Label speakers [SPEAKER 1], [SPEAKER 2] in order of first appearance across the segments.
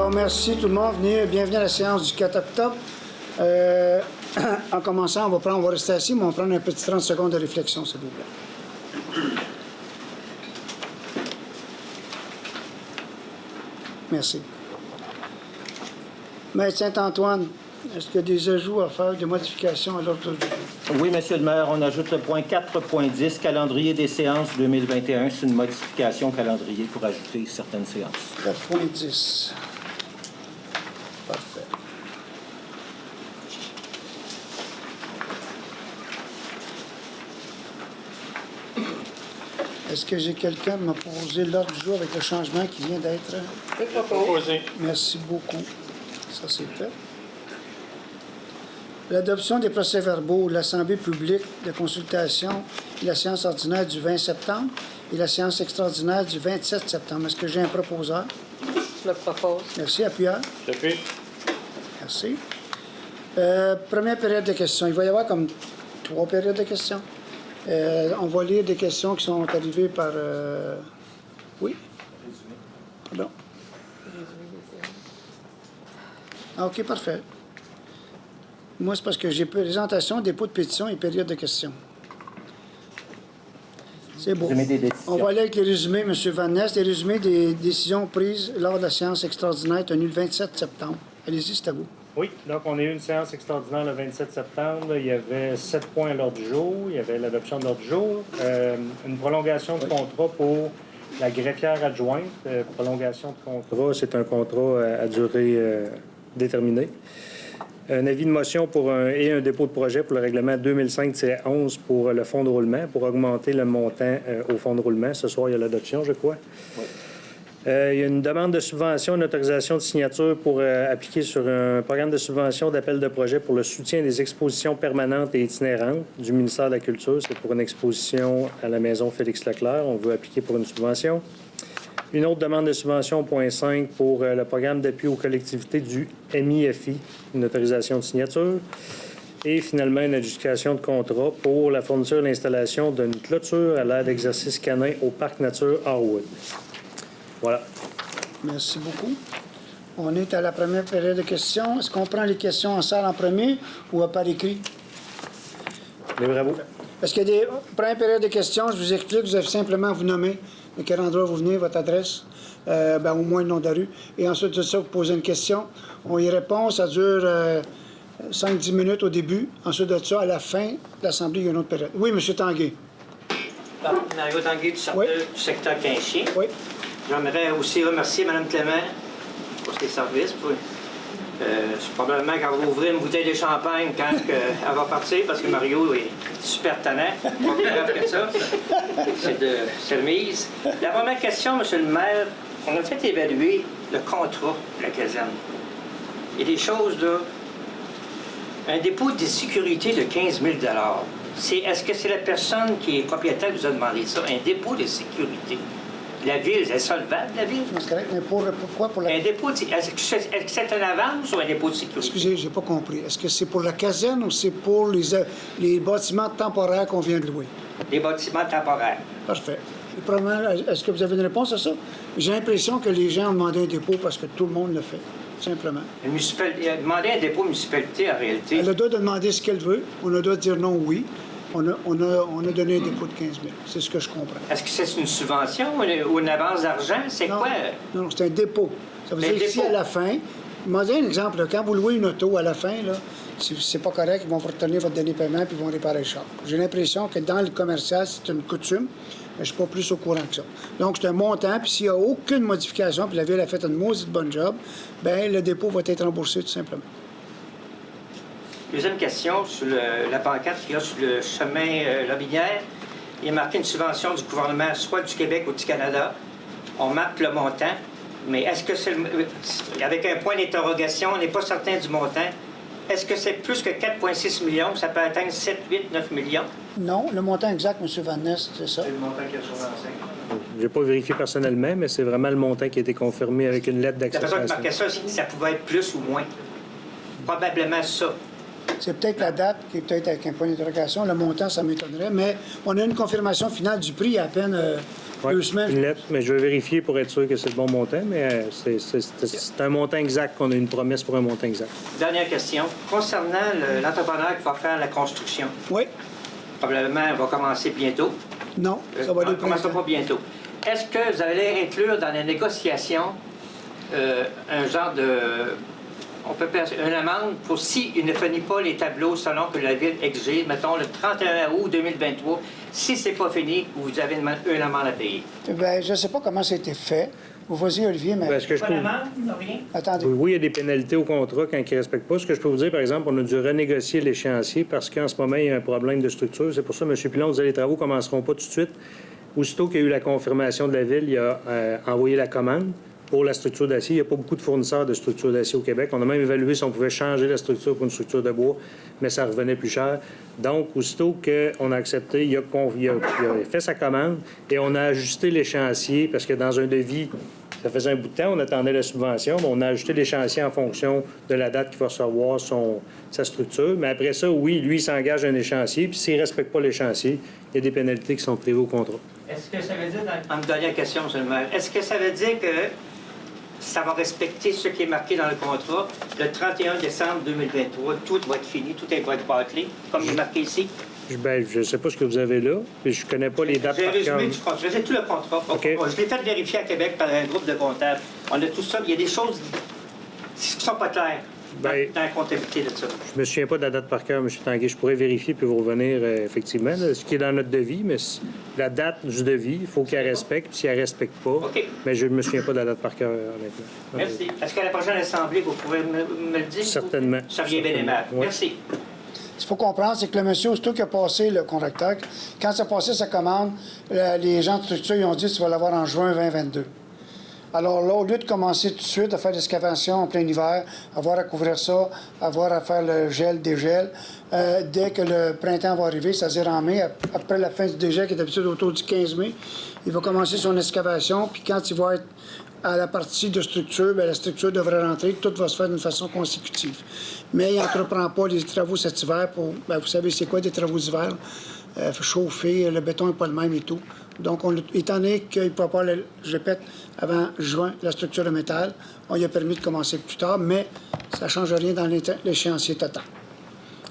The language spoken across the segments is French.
[SPEAKER 1] Alors, merci tout le monde. Bienvenue à la séance du 4 octobre. En commençant, on va rester assis, mais on va prendre un petit 30 secondes de réflexion, s'il vous plaît. Merci. Maître Saint-Antoine, est-ce qu'il y a des ajouts à faire, des modifications à l'ordre du jour?
[SPEAKER 2] Oui, Monsieur le maire, on ajoute le point 4.10, calendrier des séances 2021. C'est une modification calendrier pour ajouter certaines séances.
[SPEAKER 1] 4.10. Parfait. Est-ce que j'ai quelqu'un qui m'a proposé l'ordre du jour avec le changement qui vient d'être
[SPEAKER 3] proposé?
[SPEAKER 1] Merci beaucoup. Ça, c'est fait. L'adoption des procès-verbaux de l'Assemblée publique de consultation et la séance ordinaire du 20 septembre et la séance extraordinaire du 27 septembre. Est-ce que j'ai un proposeur?
[SPEAKER 4] Je le propose.
[SPEAKER 1] Merci. Appuyeur?
[SPEAKER 3] J'appuie.
[SPEAKER 1] Merci. Première période de questions. Il va y avoir comme 3 périodes de questions. On va lire des questions qui sont arrivées par... Oui? Pardon? Ah, OK, parfait. Moi, c'est parce que j'ai présentation, dépôt de pétition et période de questions. C'est beau. On va aller avec les résumés, M. Van Ness. Les résumés des décisions prises lors de la séance extraordinaire tenue le 27 septembre. Allez-y, c'est à vous.
[SPEAKER 3] Oui, donc on a eu une séance extraordinaire le 27 septembre. Il y avait 7 points à l'ordre du jour. Il y avait l'adoption de l'ordre du jour. Une prolongation de contrat pour la greffière adjointe. Prolongation de contrat, c'est un contrat à durée déterminée. Un avis de motion et un dépôt de projet pour le règlement 2005-11 pour le fonds de roulement, pour augmenter le montant au fonds de roulement. Ce soir, il y a l'adoption, je crois. Oui. Il y a une demande de subvention, une autorisation de signature pour appliquer sur un programme de subvention d'appel de projet pour le soutien des expositions permanentes et itinérantes du ministère de la Culture. C'est pour une exposition à la maison Félix-Leclerc. On veut appliquer pour une subvention. Une autre demande de subvention, point 5, pour le programme d'appui aux collectivités du MIFI, une autorisation de signature. Et finalement, une adjudication de contrat pour la fourniture et l'installation d'une clôture à l'aire d'exercice canin au Parc Nature Harwood. Voilà. Merci
[SPEAKER 1] beaucoup. On est à la première période de questions. Est-ce qu'on prend les questions en salle en premier ou par écrit?
[SPEAKER 3] Bravo.
[SPEAKER 1] Est-ce qu'il y a des premières périodes de questions? Je vous explique. Vous avez simplement à vous nommer de quel endroit vous venez, votre adresse, au moins le nom de la rue. Et ensuite de ça, vous posez une question. On y répond. Ça dure 5-10 minutes au début. Ensuite de ça, à la fin de l'Assemblée, il y a une autre période. Oui, M. Tanguay.
[SPEAKER 5] Mario Tanguay du secteur Quinchien.
[SPEAKER 1] Oui.
[SPEAKER 5] J'aimerais aussi remercier Mme Clément pour ses services. Probablement qu'elle va ouvrir une bouteille de champagne quand elle va partir, parce que Mario est super tannant. Pas plus grave que ça. C'est de service. La première question, M. le maire, on a fait évaluer le contrat de la caserne. Il y a des choses, là. Un dépôt de sécurité de 15 000 est-ce que c'est la personne qui est propriétaire qui vous a demandé ça? Un dépôt de sécurité. La ville, est solvable, la ville?
[SPEAKER 1] C'est correct, mais pourquoi pour la...
[SPEAKER 5] Un dépôt de... Est-ce que c'est un avance ou un dépôt de sécurité?
[SPEAKER 1] Excusez, j'ai pas compris. Est-ce que c'est pour la caserne ou c'est pour les bâtiments temporaires qu'on vient de louer?
[SPEAKER 5] Les bâtiments temporaires.
[SPEAKER 1] Parfait. Est-ce que vous avez une réponse à ça? J'ai l'impression que les gens ont demandé un dépôt parce que tout le monde le fait, simplement.
[SPEAKER 5] Il a demandé un dépôt municipalité, en réalité.
[SPEAKER 1] Elle a le droit de demander ce qu'elle veut. On a le droit de dire non, oui. On a donné un dépôt de 15 000. C'est ce que je comprends.
[SPEAKER 5] Est-ce que c'est une subvention ou une avance d'argent? C'est quoi?
[SPEAKER 1] Non, c'est un dépôt. Ça veut dire ici, à la fin, je vais donner un exemple. Là, quand vous louez une auto, à la fin, là, si c'est pas correct, ils vont vous retenir votre dernier paiement puis ils vont réparer le char. J'ai l'impression que dans le commercial, c'est une coutume, mais je ne suis pas plus au courant que ça. Donc, c'est un montant, puis s'il n'y a aucune modification, puis la Ville a fait une maudite bonne job, bien, le dépôt va être remboursé tout simplement.
[SPEAKER 5] Deuxième question, sur la pancarte qu'il y a sur le chemin Lobinière, il y a marqué une subvention du gouvernement, soit du Québec ou du Canada. On marque le montant, mais est-ce que c'est... Avec un point d'interrogation, on n'est pas certain du montant. Est-ce que c'est plus que 4,6 millions? Ça peut atteindre 7, 8, 9 millions?
[SPEAKER 1] Non, le montant exact, M. Van Ness, c'est ça.
[SPEAKER 5] C'est le montant qu'il y a sur l'enseigne.
[SPEAKER 3] Je n'ai pas vérifié personnellement, mais c'est vraiment le montant qui a été confirmé avec une lettre d'acceptation.
[SPEAKER 5] La personne qui marquait ça, ça pouvait être plus ou moins. Probablement ça.
[SPEAKER 1] C'est peut-être la date qui est peut-être avec un point d'interrogation. Le montant, ça m'étonnerait. Mais on a une confirmation finale du prix il y a à peine 2 semaines.
[SPEAKER 3] Une lettre, mais je vais vérifier pour être sûr que c'est le bon montant, mais c'est un montant exact, qu'on a une promesse pour un montant exact.
[SPEAKER 5] Dernière question. Concernant l'entrepreneur qui va faire la construction,
[SPEAKER 1] Oui.
[SPEAKER 5] probablement, elle va commencer bientôt.
[SPEAKER 1] Non, ça va aller
[SPEAKER 5] Elle ne commencera pas bientôt. Est-ce que vous allez inclure dans les négociations un genre de... On peut faire une amende pour s'il ne finit pas les tableaux selon que la Ville exige, mettons le 31 août 2023, si c'est pas fini, vous avez une amende à payer.
[SPEAKER 1] Bien, je ne sais pas comment ça a été fait. Vous vas-y, Olivier, mais...
[SPEAKER 3] Est-ce que je
[SPEAKER 5] Pas
[SPEAKER 3] peux...
[SPEAKER 5] d'amende, rien?
[SPEAKER 1] Attendez.
[SPEAKER 3] Oui, il y a des pénalités au contrat quand ils ne respectent pas. Ce que je peux vous dire, par exemple, on a dû renégocier l'échéancier parce qu'en ce moment, il y a un problème de structure. C'est pour ça, M. Pilon disait les travaux ne commenceront pas tout de suite. Aussitôt qu'il y a eu la confirmation de la Ville, il a envoyé la commande pour la structure d'acier. Il n'y a pas beaucoup de fournisseurs de structures d'acier au Québec. On a même évalué si on pouvait changer la structure pour une structure de bois, mais ça revenait plus cher. Donc, aussitôt qu'on a accepté, il a fait sa commande et on a ajusté l'échéancier parce que dans un devis, ça faisait un bout de temps, on attendait la subvention, mais on a ajusté l'échéancier en fonction de la date qu'il va recevoir sa structure. Mais après ça, oui, lui, il s'engage à un échéancier, puis s'il ne respecte pas l'échéancier, il y a des pénalités qui sont prévues au contrat.
[SPEAKER 5] Est-ce que ça veut dire, en me dernière question, M. le maire, est-ce que ça veut dire que ça va respecter ce qui est marqué dans le contrat, le 31 décembre 2023, tout va être fini, tout va être bâclé, comme il est marqué ici?
[SPEAKER 3] Je ne sais pas ce que vous avez là, mais je ne connais pas les dates
[SPEAKER 5] J'ai
[SPEAKER 3] par cœur.
[SPEAKER 5] résumé du contrat, j'ai tout le contrat.
[SPEAKER 3] OK.
[SPEAKER 5] Je l'ai fait vérifier à Québec par un groupe de comptables. On a tout ça, il y a des choses qui ne sont pas claires dans la comptabilité de ça.
[SPEAKER 3] Je me souviens pas de la date par cœur, M. Tanguay. Je pourrais vérifier puis vous revenir effectivement. Là, ce qui est dans notre devis, mais la date du devis, il faut qu'elle respecte. Puis si elle ne respecte pas,
[SPEAKER 5] OK.
[SPEAKER 3] mais je ne me souviens pas de la date par cœur, honnêtement.
[SPEAKER 5] Merci. Est-ce qu'à la prochaine assemblée, vous pouvez me le dire?
[SPEAKER 3] Certainement.
[SPEAKER 5] Vous seriez bien aimable.
[SPEAKER 3] Oui.
[SPEAKER 5] Merci.
[SPEAKER 1] Ce qu'il faut comprendre, c'est que le monsieur, aussitôt qu'il a passé le contracteur, quand ça a passé sa commande, les gens de structure, ils ont dit que tu vas l'avoir en juin 2022. Alors là, au lieu de commencer tout de suite à faire l'excavation en plein hiver, avoir à couvrir ça, avoir à faire le gel, dégel, dès que le printemps va arriver, c'est-à-dire en mai, après la fin du dégel, qui est d'habitude autour du 15 mai, il va commencer son excavation, puis quand il va être à la partie de structure, bien, la structure devrait rentrer, tout va se faire d'une façon consécutive. Mais il n'entreprend pas les travaux cet hiver pour, bien, vous savez c'est quoi des travaux d'hiver? Chauffer, le béton n'est pas le même et tout. Donc, étant donné qu'il ne peut pas, je répète, avant juin, la structure de métal, on lui a permis de commencer plus tard, mais ça ne change rien dans l'échéancier total.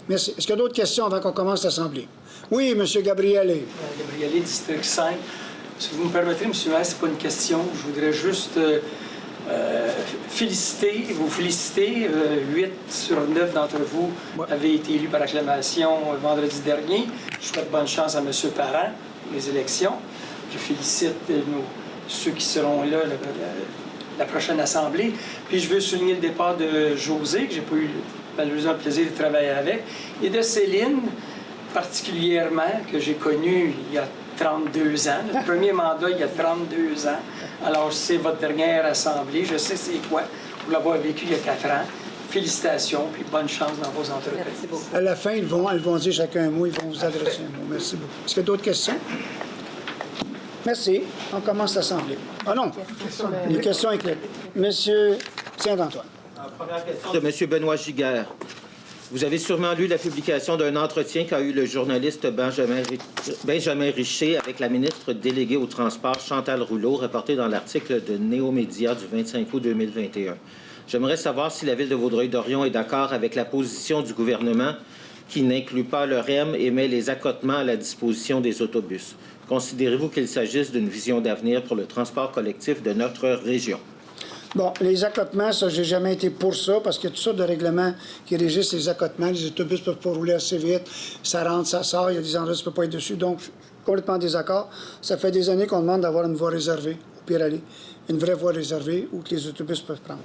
[SPEAKER 1] Merci. Est-ce qu'il y a d'autres questions avant qu'on commence l'Assemblée? Oui, M. Gabriele.
[SPEAKER 4] Gabriele, district 5. Si vous me permettez, M. le maire, ce n'est pas une question. Je voudrais juste vous féliciter. 8 sur 9 d'entre vous avaient été élus par acclamation vendredi dernier. Je souhaite bonne chance à M. Parent pour les élections. Je félicite ceux qui seront là la prochaine Assemblée. Puis je veux souligner le départ de José, que je n'ai pas eu malheureusement le plaisir de travailler avec, et de Céline, particulièrement, que j'ai connue il y a 32 ans. Le premier mandat, il y a 32 ans. Alors, c'est votre dernière Assemblée. Je sais c'est quoi. Vous l'avoir vécu il y a 4 ans. Félicitations, puis bonne chance dans vos entreprises.
[SPEAKER 6] Merci beaucoup.
[SPEAKER 1] À la fin, ils vont dire chacun un mot, ils vont vous adresser un mot. Merci beaucoup. Est-ce qu'il y a d'autres questions? Merci. On commence l'Assemblée. Ah non, les questions écrites. Monsieur Saint-Antoine.
[SPEAKER 2] Première question de M. Benoît Giguère. Vous avez sûrement lu la publication d'un entretien qu'a eu le journaliste Benjamin Richer avec la ministre déléguée au transport Chantal Rouleau, reporté dans l'article de Néo-Média du 25 août 2021. J'aimerais savoir si la Ville de Vaudreuil-Dorion est d'accord avec la position du gouvernement qui n'inclut pas le REM et met les accotements à la disposition des autobus. Considérez-vous qu'il s'agisse d'une vision d'avenir pour le transport collectif de notre région?
[SPEAKER 1] Bon, les accotements, ça, j'ai jamais été pour ça, parce qu'il y a toutes sortes de règlements qui régissent les accotements. Les autobus ne peuvent pas rouler assez vite, ça rentre, ça sort, il y a des endroits où ça ne peut pas être dessus. Donc, je suis complètement en désaccord. Ça fait des années qu'on demande d'avoir une voie réservée, au pire aller, une vraie voie réservée où que les autobus peuvent prendre.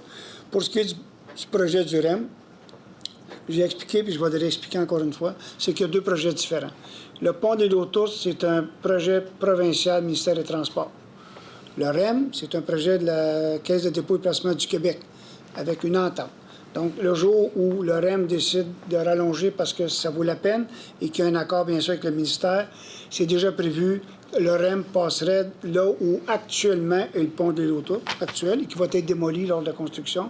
[SPEAKER 1] Pour ce qui est du projet du REM, j'ai expliqué, puis je vais le réexpliquer encore une fois, c'est qu'il y a 2 projets différents. Le pont des Lotus, c'est un projet provincial ministère des Transports. Le REM, c'est un projet de la Caisse de dépôt et placement du Québec, avec une entente. Donc, le jour où le REM décide de rallonger parce que ça vaut la peine et qu'il y a un accord, bien sûr, avec le ministère, c'est déjà prévu. Le REM passerait là où actuellement est le pont des Lotus, actuel, et qui va être démoli lors de la construction.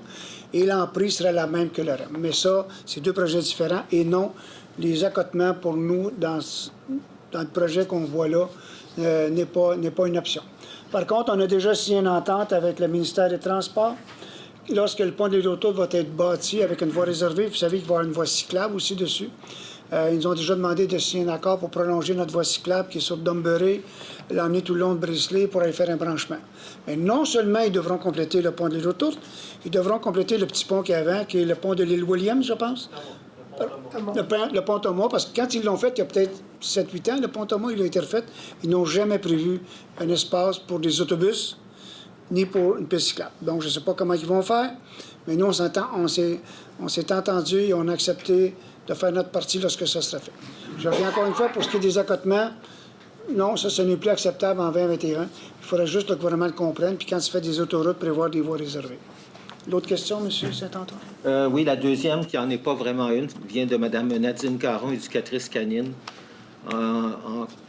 [SPEAKER 1] et l'emprise serait la même que le REM. Mais ça, c'est deux projets différents et non, les accotements pour nous, dans le projet qu'on voit là, n'est pas une option. Par contre, on a déjà signé une entente avec le ministère des Transports. Lorsque le pont de l'île Autour va être bâti avec une voie réservée, vous savez qu'il va y avoir une voie cyclable aussi dessus. Ils nous ont déjà demandé de signer un accord pour prolonger notre voie cyclable qui est sur Dumbury, l'emmener tout le long de Brisley pour aller faire un branchement. Mais non seulement ils devront compléter le pont de l'île Autour, ils devront compléter le petit pont qu'il y avait avant, qui est le pont de l'île William, je pense. Le pont Thomas, parce que quand ils l'ont fait, il y a peut-être 7-8 ans, le pont Thomas, il a été refait. Ils n'ont jamais prévu un espace pour des autobus, ni pour une piste cyclable. Donc, je ne sais pas comment ils vont faire, mais nous, on s'est entendu et on a accepté de faire notre partie lorsque ça sera fait. Je reviens encore une fois, pour ce qui est des accotements, non, ça, ce n'est plus acceptable en 2021. Il faudrait juste que le gouvernement le comprenne, puis quand il fait des autoroutes, prévoir des voies réservées. L'autre question, M. Saint-Antoine?
[SPEAKER 2] Oui, la deuxième, qui n'en est pas vraiment une, vient de Mme Nadine Caron, éducatrice canine,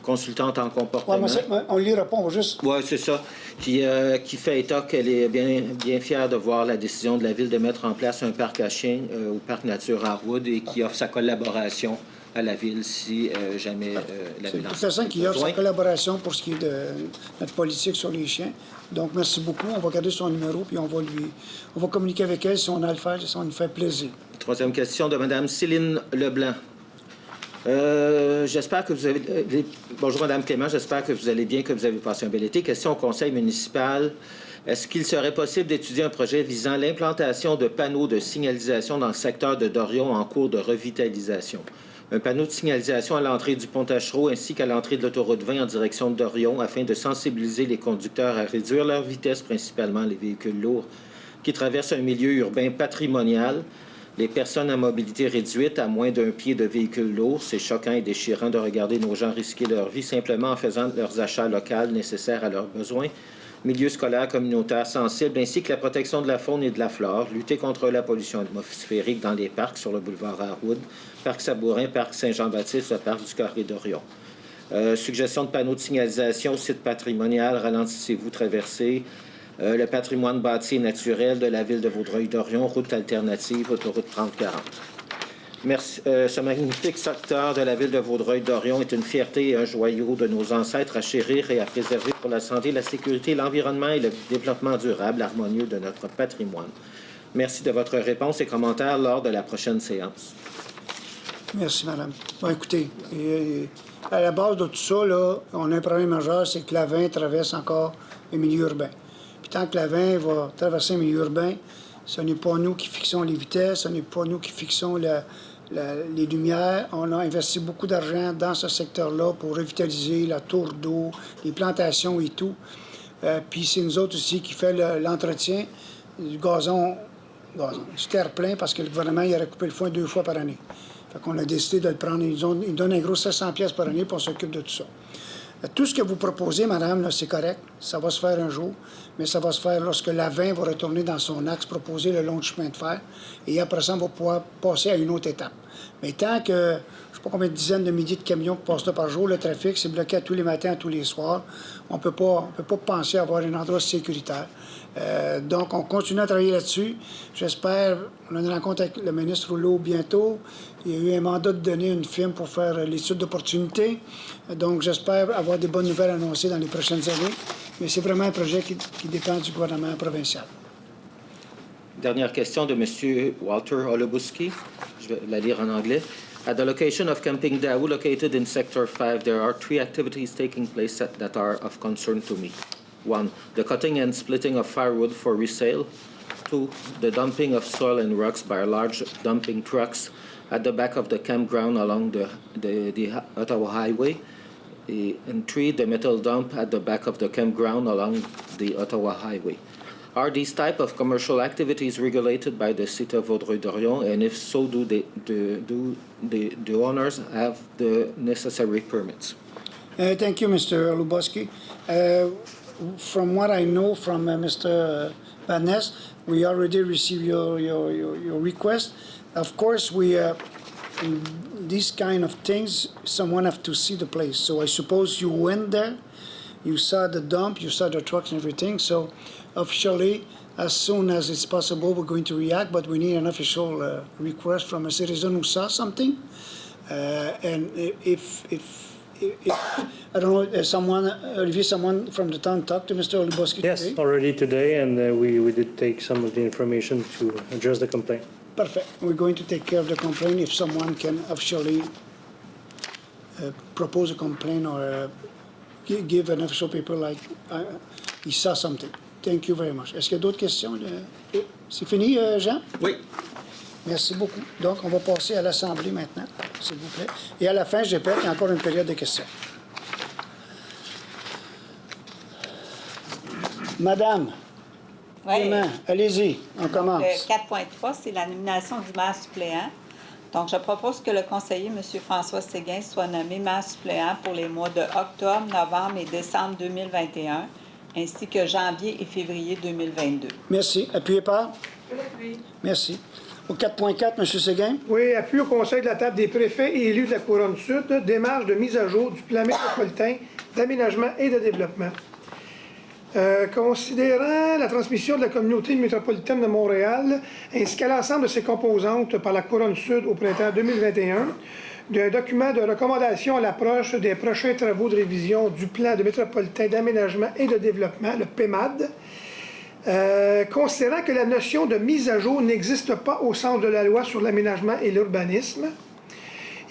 [SPEAKER 2] consultante en comportement.
[SPEAKER 1] Oui, mais on lui répond, on va juste...
[SPEAKER 2] Oui, c'est ça. Qui fait état qu'elle est bien fière de voir la décision de la Ville de mettre en place un parc à chiens au parc Nature Harwood et qui offre sa collaboration à la Ville si jamais la Ville en a besoin.
[SPEAKER 1] C'est une personne qui offre sa collaboration pour ce qui est de notre politique sur les chiens. Donc, merci beaucoup. On va garder son numéro puis on va communiquer avec elle si on a à le faire, si on nous fait plaisir.
[SPEAKER 2] Troisième question de Mme Céline Leblanc. J'espère que vous avez... Bonjour, Mme Clément. J'espère que vous allez bien, que vous avez passé un bel été. Question au conseil municipal. Est-ce qu'il serait possible d'étudier un projet visant l'implantation de panneaux de signalisation dans le secteur de Dorion en cours de revitalisation? Un panneau de signalisation à l'entrée du pont Tachereau ainsi qu'à l'entrée de l'autoroute 20 en direction de Dorion afin de sensibiliser les conducteurs à réduire leur vitesse, principalement les véhicules lourds qui traversent un milieu urbain patrimonial. Les personnes à mobilité réduite à moins d'un pied de véhicule lourd, c'est choquant et déchirant de regarder nos gens risquer leur vie simplement en faisant leurs achats locaux nécessaires à leurs besoins. Milieu scolaire communautaire sensible, ainsi que la protection de la faune et de la flore, lutter contre la pollution atmosphérique dans les parcs sur le boulevard Harwood, parc Sabourin, parc Saint-Jean-Baptiste, le parc du Carré d'Orion. Suggestion de panneaux de signalisation, site patrimonial, ralentissez-vous, traversez. Le patrimoine bâti et naturel de la ville de Vaudreuil-Dorion, route alternative, autoroute 3040. Merci. Ce magnifique secteur de la ville de Vaudreuil-Dorion est une fierté et un joyau de nos ancêtres à chérir et à préserver pour la santé, la sécurité, l'environnement et le développement durable, harmonieux de notre patrimoine. Merci de votre réponse et commentaires lors de la prochaine séance.
[SPEAKER 1] Merci, madame. Bon, écoutez, à la base de tout ça, là, on a un problème majeur, c'est que la 20 traverse encore le milieu urbain. Puis tant que la 20 va traverser le milieu urbain, ce n'est pas nous qui fixons les vitesses, ce n'est pas nous qui fixons les lumières. On a investi beaucoup d'argent dans ce secteur-là pour revitaliser la tour d'eau, les plantations et tout. Puis c'est nous autres aussi qui fait l'entretien du gazon, du terre-plein, parce que le gouvernement il a recoupé le foin 2 fois par année. Fait qu'on a décidé de le prendre. Ils donnent un gros 700 pièces par année, puis on s'occupe de tout ça. Tout ce que vous proposez, madame, c'est correct. Ça va se faire un jour, mais ça va se faire lorsque la 20 va retourner dans son axe proposé le long du chemin de fer. Et après ça, on va pouvoir passer à une autre étape. Mais tant que, je ne sais pas combien de dizaines de milliers de camions qui passent là par jour, le trafic, c'est bloqué à tous les matins, à tous les soirs. On ne peut pas penser à avoir un endroit sécuritaire. Donc, on continue à travailler là-dessus. J'espère, on a une rencontre avec le ministre Rouleau bientôt. Il y a eu un mandat de donner une firme pour faire l'étude d'opportunité. Donc, j'espère avoir des bonnes nouvelles annoncées dans les prochaines années. Mais c'est vraiment un projet qui dépend du gouvernement provincial.
[SPEAKER 2] Dernière question de M. Walter Olobuski. Je vais la lire en anglais. At the location of Camping Daou, located in Sector 5, there are 3 activities taking place that are of concern to me. 1. The cutting and splitting of firewood for resale. 2. The dumping of soil and rocks by large dumping trucks at the back of the campground along the Ottawa Highway. And 3. The metal dump at the back of the campground along the Ottawa Highway. Are these type of commercial activities regulated by the City of Vaudreuil-Dorion? And if so, do the owners have the necessary permits?
[SPEAKER 1] Thank you, Mr. Luboski. From what I know from Mr. Bannes, we already received your request. Of course, in these kind of things, someone have to see the place. So I suppose you went there, you saw the dump, you saw the trucks and everything. So officially, as soon as it's possible, we're going to react, but we need an official request from a citizen who saw something. And if I don't know, Olivier, someone from the town talked to Mr. Oluboski
[SPEAKER 3] Yes,
[SPEAKER 1] today?
[SPEAKER 3] already today, and we did take some of the information to address the complaint.
[SPEAKER 1] Perfect. We're going to take care of the complaint if someone can officially propose a complaint or give an official paper like he saw something. Thank you very much. Est-ce qu'il y a d'autres questions? C'est fini, Jean?
[SPEAKER 2] Oui.
[SPEAKER 1] Merci beaucoup. Donc, on va passer à l'Assemblée maintenant, s'il vous plaît. Et à la fin, je répète, il y a encore une période de questions. Madame,
[SPEAKER 6] Oui.
[SPEAKER 1] allez-y, on commence.
[SPEAKER 6] 4.3, c'est la nomination du maire suppléant. Donc, je propose que le conseiller, M. François Séguin, soit nommé maire suppléant pour les mois de octobre, novembre et décembre 2021, ainsi que janvier et février 2022.
[SPEAKER 1] Merci. Appuyez par? Merci. Au 4.4, M. Séguin.
[SPEAKER 7] Oui, appui au Conseil de la table des préfets et élus de la Couronne-Sud, démarche de mise à jour du plan métropolitain d'aménagement et de développement. Considérant la transmission de la communauté métropolitaine de Montréal, ainsi qu'à l'ensemble de ses composantes par la Couronne-Sud au printemps 2021, d'un document de recommandation à l'approche des prochains travaux de révision du plan de métropolitain d'aménagement et de développement, le PEMAD, considérant que la notion de mise à jour n'existe pas au sens de la loi sur l'aménagement et l'urbanisme,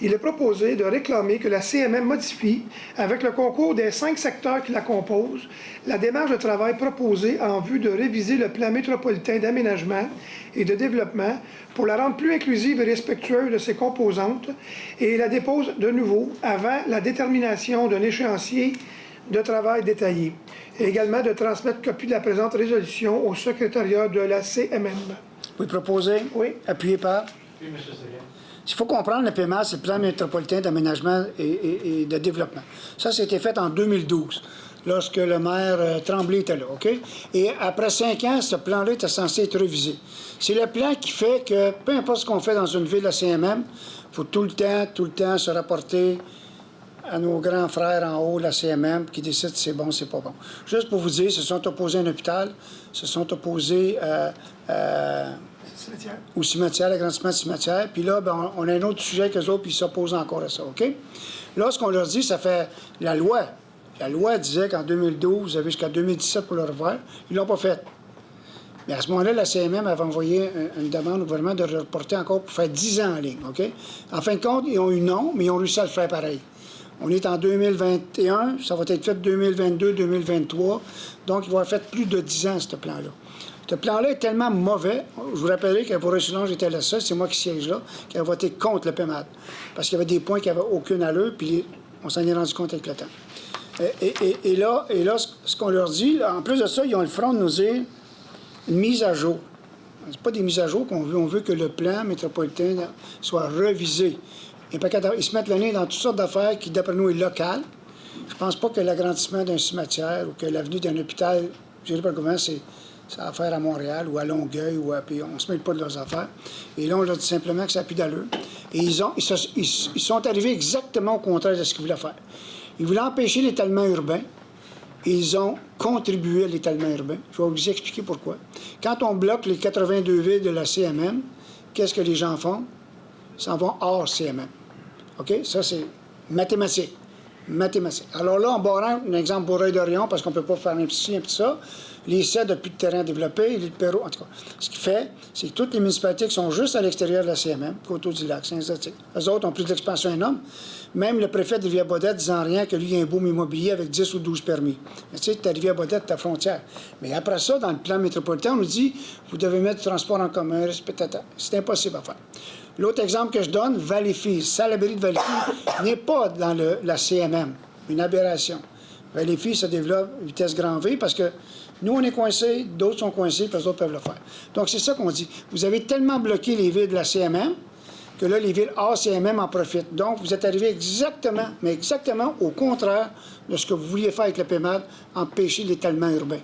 [SPEAKER 7] il est proposé de réclamer que la CMM modifie, avec le concours des 5 secteurs qui la composent, la démarche de travail proposée en vue de réviser le plan métropolitain d'aménagement et de développement pour la rendre plus inclusive et respectueuse de ses composantes et la dépose de nouveau avant la détermination d'un échéancier de travail détaillé. Et également de transmettre copie de la présente résolution au secrétariat de la CMM.
[SPEAKER 1] Vous proposez?
[SPEAKER 7] Oui.
[SPEAKER 1] Appuyé par?
[SPEAKER 3] Oui, M. Séguin.
[SPEAKER 1] Il faut comprendre, le PMA, c'est le plan métropolitain d'aménagement et de développement. Ça, c'était fait en 2012, lorsque le maire Tremblay était là, OK? Et après 5 ans, ce plan-là était censé être révisé. C'est le plan qui fait que, peu importe ce qu'on fait dans une ville de la CMM, il faut tout le temps se rapporter à nos grands frères en haut de la CMM qui décident si c'est bon, c'est pas bon. Juste pour vous dire, ils se sont opposés à un hôpital, se sont opposés au cimetière, l'agrandissement du cimetière. Puis là, ben, on a un autre sujet qu'eux autres, puis ils s'opposent encore à ça, OK? Là, ce qu'on leur dit, ça fait la loi. La loi disait qu'en 2012, vous avez jusqu'à 2017 pour le refaire. Ils l'ont pas fait. Mais à ce moment-là, la CMM avait envoyé une demande au gouvernement de le reporter encore pour faire 10 ans en ligne, OK? En fin de compte, ils ont eu non, mais ils ont réussi à le faire pareil. On est en 2021, ça va être fait 2022, 2023. Donc, il va être fait plus de 10 ans, ce plan-là. Ce plan-là est tellement mauvais. Je vous rappellerai que pour Solange j'étais la seule, c'est moi qui siège là, qui a voté contre le PEMAD. Parce qu'il y avait des points qui n'avaient aucune allure, puis on s'en est rendu compte avec le temps. Et là, ce qu'on leur dit, en plus de ça, ils ont le front de nous dire une mise à jour. Ce pas des mises à jour qu'on veut. On veut que le plan métropolitain soit revisé. Ils se mettent le nez dans toutes sortes d'affaires qui, d'après nous, est locales. Je pense pas que l'agrandissement d'un cimetière ou que l'avenue d'un hôpital, géré par le gouvernement, c'est affaire à Montréal ou à Longueuil, puis on ne se mêle pas de leurs affaires. Et là, on leur dit simplement que ça n'a plus d'allure. Et ils sont arrivés exactement au contraire de ce qu'ils voulaient faire. Ils voulaient empêcher l'étalement urbain. Et ils ont contribué à l'étalement urbain. Je vais vous expliquer pourquoi. Quand on bloque les 82 villes de la CMM, qu'est-ce que les gens font? Ils s'en vont hors CMM. OK? Ça, c'est mathématique. Mathématique. Alors là, en barrant un exemple Bourg-d'Orion, parce qu'on ne peut pas faire un petit ci, un petit ça, les 7 depuis de terrain développé, les Perrault, en tout cas. Ce qui fait, c'est que toutes les municipalités qui sont juste à l'extérieur de la CMM, Coteau-du-Lac, Saint-Zotique, eux autres ont pris de l'expansion énorme. Même le préfet de Rivière-Baudette disant rien que lui, il y a un boom immobilier avec 10 ou 12 permis. Mais tu sais, ta Rivière-Baudette, ta frontière. Mais après ça, dans le plan métropolitain, on nous dit, vous devez mettre du transport en commun, c'est impossible à faire. L'autre exemple que je donne, Valleyfield. Salaberry de Valleyfield n'est pas dans la CMM. Une aberration. Valleyfield se développe vitesse grand V parce que nous, on est coincés, d'autres sont coincés, puis les autres peuvent le faire. Donc, c'est ça qu'on dit. Vous avez tellement bloqué les villes de la CMM que là, les villes hors CMM en profitent. Donc, vous êtes arrivé exactement, mais exactement au contraire de ce que vous vouliez faire avec le PEMAD, empêcher l'étalement urbain.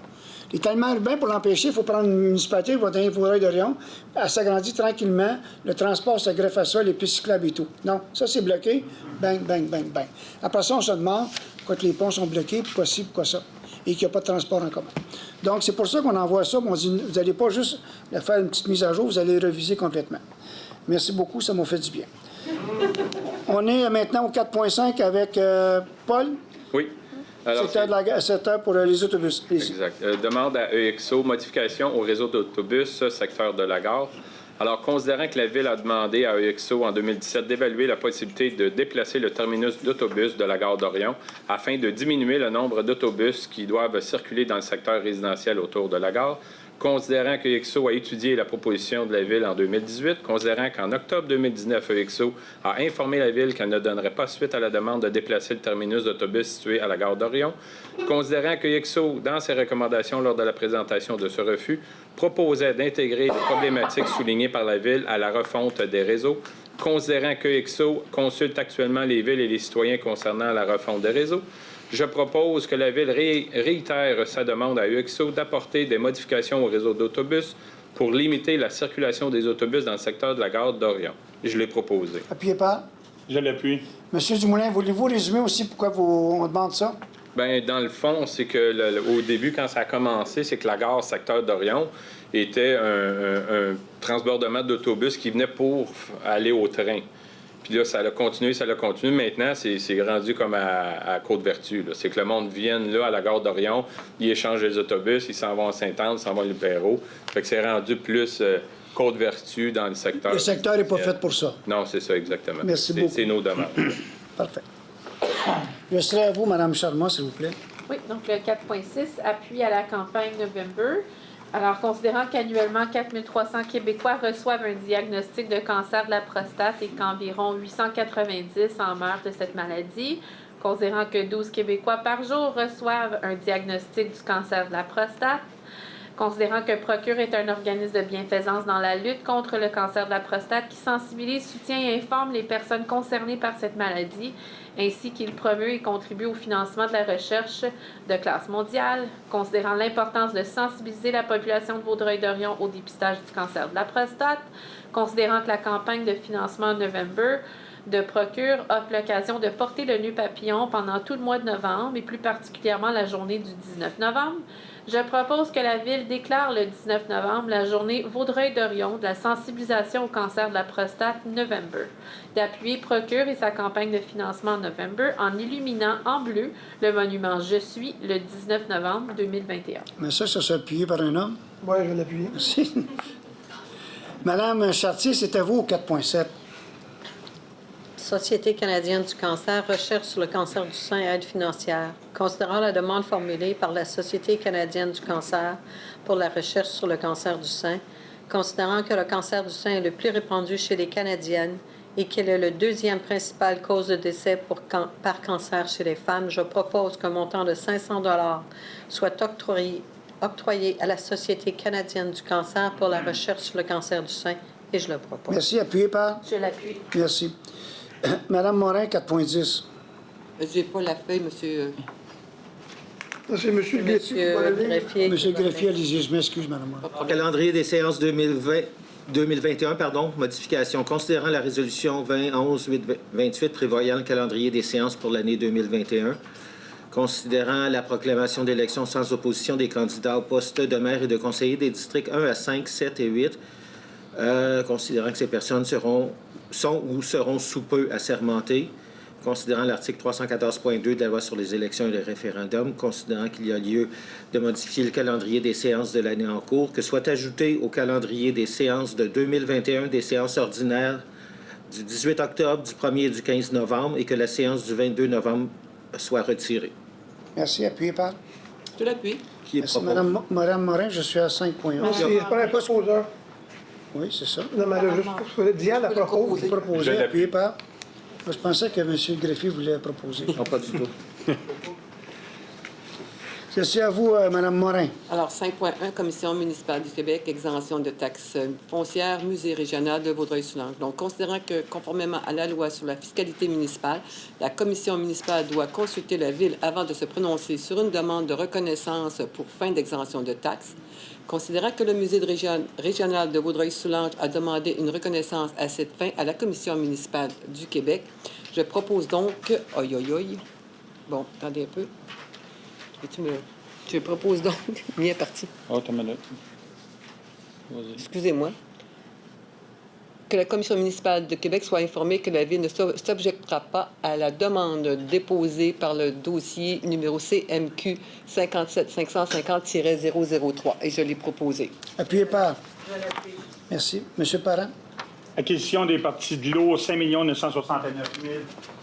[SPEAKER 1] L'étalement urbain, pour l'empêcher, il faut prendre une municipalité, il va donner Bourg-d'Orion, elle s'agrandit tranquillement, le transport se greffe à ça, les pistes cyclables et tout. Non, ça c'est bloqué, bang, bang, bang, bang. Après ça, on se demande pourquoi les ponts sont bloqués, pourquoi ci, pourquoi ça. et qu'il n'y a pas de transport en commun. Donc, c'est pour ça qu'on envoie ça. On dit, vous n'allez pas juste faire une petite mise à jour, vous allez réviser complètement. Merci beaucoup, ça m'a fait du bien. On est maintenant au 4.5 avec Paul.
[SPEAKER 8] Oui. Alors,
[SPEAKER 1] secteur pour les autobus.
[SPEAKER 8] Exact. Demande à EXO, modification au réseau d'autobus, secteur de la gare. Alors, considérant que la Ville a demandé à EXO en 2017 d'évaluer la possibilité de déplacer le terminus d'autobus de la gare d'Orion afin de diminuer le nombre d'autobus qui doivent circuler dans le secteur résidentiel autour de la gare, considérant que EXO a étudié la proposition de la Ville en 2018, considérant qu'en octobre 2019, EXO a informé la Ville qu'elle ne donnerait pas suite à la demande de déplacer le terminus d'autobus situé à la gare d'Orion, considérant que EXO, dans ses recommandations lors de la présentation de ce refus, proposait d'intégrer les problématiques soulignées par la Ville à la refonte des réseaux, considérant que EXO consulte actuellement les villes et les citoyens concernant la refonte des réseaux, je propose que la Ville réitère sa demande à EXO d'apporter des modifications au réseau d'autobus pour limiter la circulation des autobus dans le secteur de la gare d'Orion. Je l'ai proposé.
[SPEAKER 1] Appuyez pas.
[SPEAKER 3] Je l'appuie.
[SPEAKER 1] Monsieur Dumoulin, voulez-vous résumer aussi pourquoi on demande ça?
[SPEAKER 8] Bien, dans le fond, c'est que au début, quand ça a commencé, c'est que la gare secteur d'Orion était un transbordement d'autobus qui venait pour aller au train. Puis là, ça a continué. Maintenant, c'est rendu comme à Côte-Vertu. C'est que le monde vienne là, à la gare d'Orion, ils échangent les autobus, ils s'en vont à Sainte-Anne, ils s'en vont à Lupéro. Fait que c'est rendu plus Côte-Vertu dans le secteur.
[SPEAKER 1] Le secteur n'est pas fait pour ça.
[SPEAKER 8] Non, c'est ça, exactement.
[SPEAKER 1] Merci beaucoup.
[SPEAKER 8] C'est nos demandes.
[SPEAKER 1] Parfait. Je serai à vous, Mme Charmant, s'il vous plaît.
[SPEAKER 9] Oui, donc le 4.6, appui à la campagne November. Alors, considérant qu'annuellement 4300 Québécois reçoivent un diagnostic de cancer de la prostate et qu'environ 890 en meurent de cette maladie, considérant que 12 Québécois par jour reçoivent un diagnostic du cancer de la prostate, considérant que Procure est un organisme de bienfaisance dans la lutte contre le cancer de la prostate qui sensibilise, soutient et informe les personnes concernées par cette maladie, ainsi qu'il promeut et contribue au financement de la recherche de classe mondiale, considérant l'importance de sensibiliser la population de Vaudreuil-Dorion au dépistage du cancer de la prostate, considérant que la campagne de financement November de Procure offre l'occasion de porter le nœud papillon pendant tout le mois de novembre et plus particulièrement la journée du 19 novembre, je propose que la Ville déclare le 19 novembre la journée Vaudreuil-Dorion de la sensibilisation au cancer de la prostate November, d'appuyer Procure et sa campagne de financement November en illuminant en bleu le monument Je suis le 19 novembre 2021.
[SPEAKER 1] Mais ça sera appuyé par un homme?
[SPEAKER 7] Oui, je vais l'appuyer.
[SPEAKER 1] Merci. Madame Chartier, c'est à vous au 4.7.
[SPEAKER 10] Société canadienne du cancer, recherche sur le cancer du sein et aide financière. Considérant la demande formulée par la Société canadienne du cancer pour la recherche sur le cancer du sein, considérant que le cancer du sein est le plus répandu chez les Canadiennes et qu'il est le deuxième principale cause de décès par cancer chez les femmes, je propose qu'un montant de 500 $ soit octroyé à la Société canadienne du cancer pour la recherche sur le cancer du sein et je le propose.
[SPEAKER 1] Merci. Appuyé par?
[SPEAKER 9] Je l'appuie.
[SPEAKER 1] Merci. Madame Morin, 4.10.
[SPEAKER 11] J'ai pas la feuille, monsieur.
[SPEAKER 7] C'est monsieur le greffier.
[SPEAKER 1] Monsieur le greffier, allez-y, je m'excuse, Madame Morin.
[SPEAKER 2] Calendrier des séances 2021, modification. Considérant la résolution 2011-828 prévoyant le calendrier des séances pour l'année 2021, considérant la proclamation d'élection sans opposition des candidats au poste de maire et de conseiller des districts 1 à 5, 7 et 8, considérant que ces personnes sont ou seront sous peu assermentées, considérant l'article 314.2 de la loi sur les élections et les référendums, considérant qu'il y a lieu de modifier le calendrier des séances de l'année en cours, que soit ajouté au calendrier des séances de 2021 des séances ordinaires du 18 octobre, du 1er et du 15 novembre, et que la séance du 22 novembre soit retirée.
[SPEAKER 1] Merci. Appuyé par?
[SPEAKER 11] Je l'appuie.
[SPEAKER 2] Qui est
[SPEAKER 1] Merci,
[SPEAKER 2] proposé?
[SPEAKER 1] Madame Morin, je suis à 5.11.
[SPEAKER 7] C'est pas un proposeur.
[SPEAKER 1] Oui, c'est ça.
[SPEAKER 7] Non, mais là, juste Diane la propose.
[SPEAKER 1] Vous proposez, appuyé par? Moi, je pensais que M. le greffier voulait proposer.
[SPEAKER 2] Non, pas du tout.
[SPEAKER 1] Je suis à vous, Mme Morin.
[SPEAKER 11] Alors, 5.1, Commission municipale du Québec, exemption de taxes foncières, musée régional de Vaudreuil-Soulanges. Donc, considérant que, conformément à la loi sur la fiscalité municipale, la Commission municipale doit consulter la Ville avant de se prononcer sur une demande de reconnaissance pour fin d'exemption de taxes, considérant que le musée régional de Vaudreuil-Soulanges a demandé une reconnaissance à cette fin à la Commission municipale du Québec, je propose donc que... Bon, attendez un peu. Peux-tu me... Je propose donc, bien parti.
[SPEAKER 12] Attends une minute. Vas-y.
[SPEAKER 11] Excusez-moi. Que la Commission municipale de Québec soit informée que la Ville ne s'objectera pas à la demande déposée par le dossier numéro CMQ 57 550-003. Et je l'ai proposé.
[SPEAKER 1] Appuyé par. Merci. Monsieur Parent.
[SPEAKER 12] Acquisition des parties de l'eau, 5 969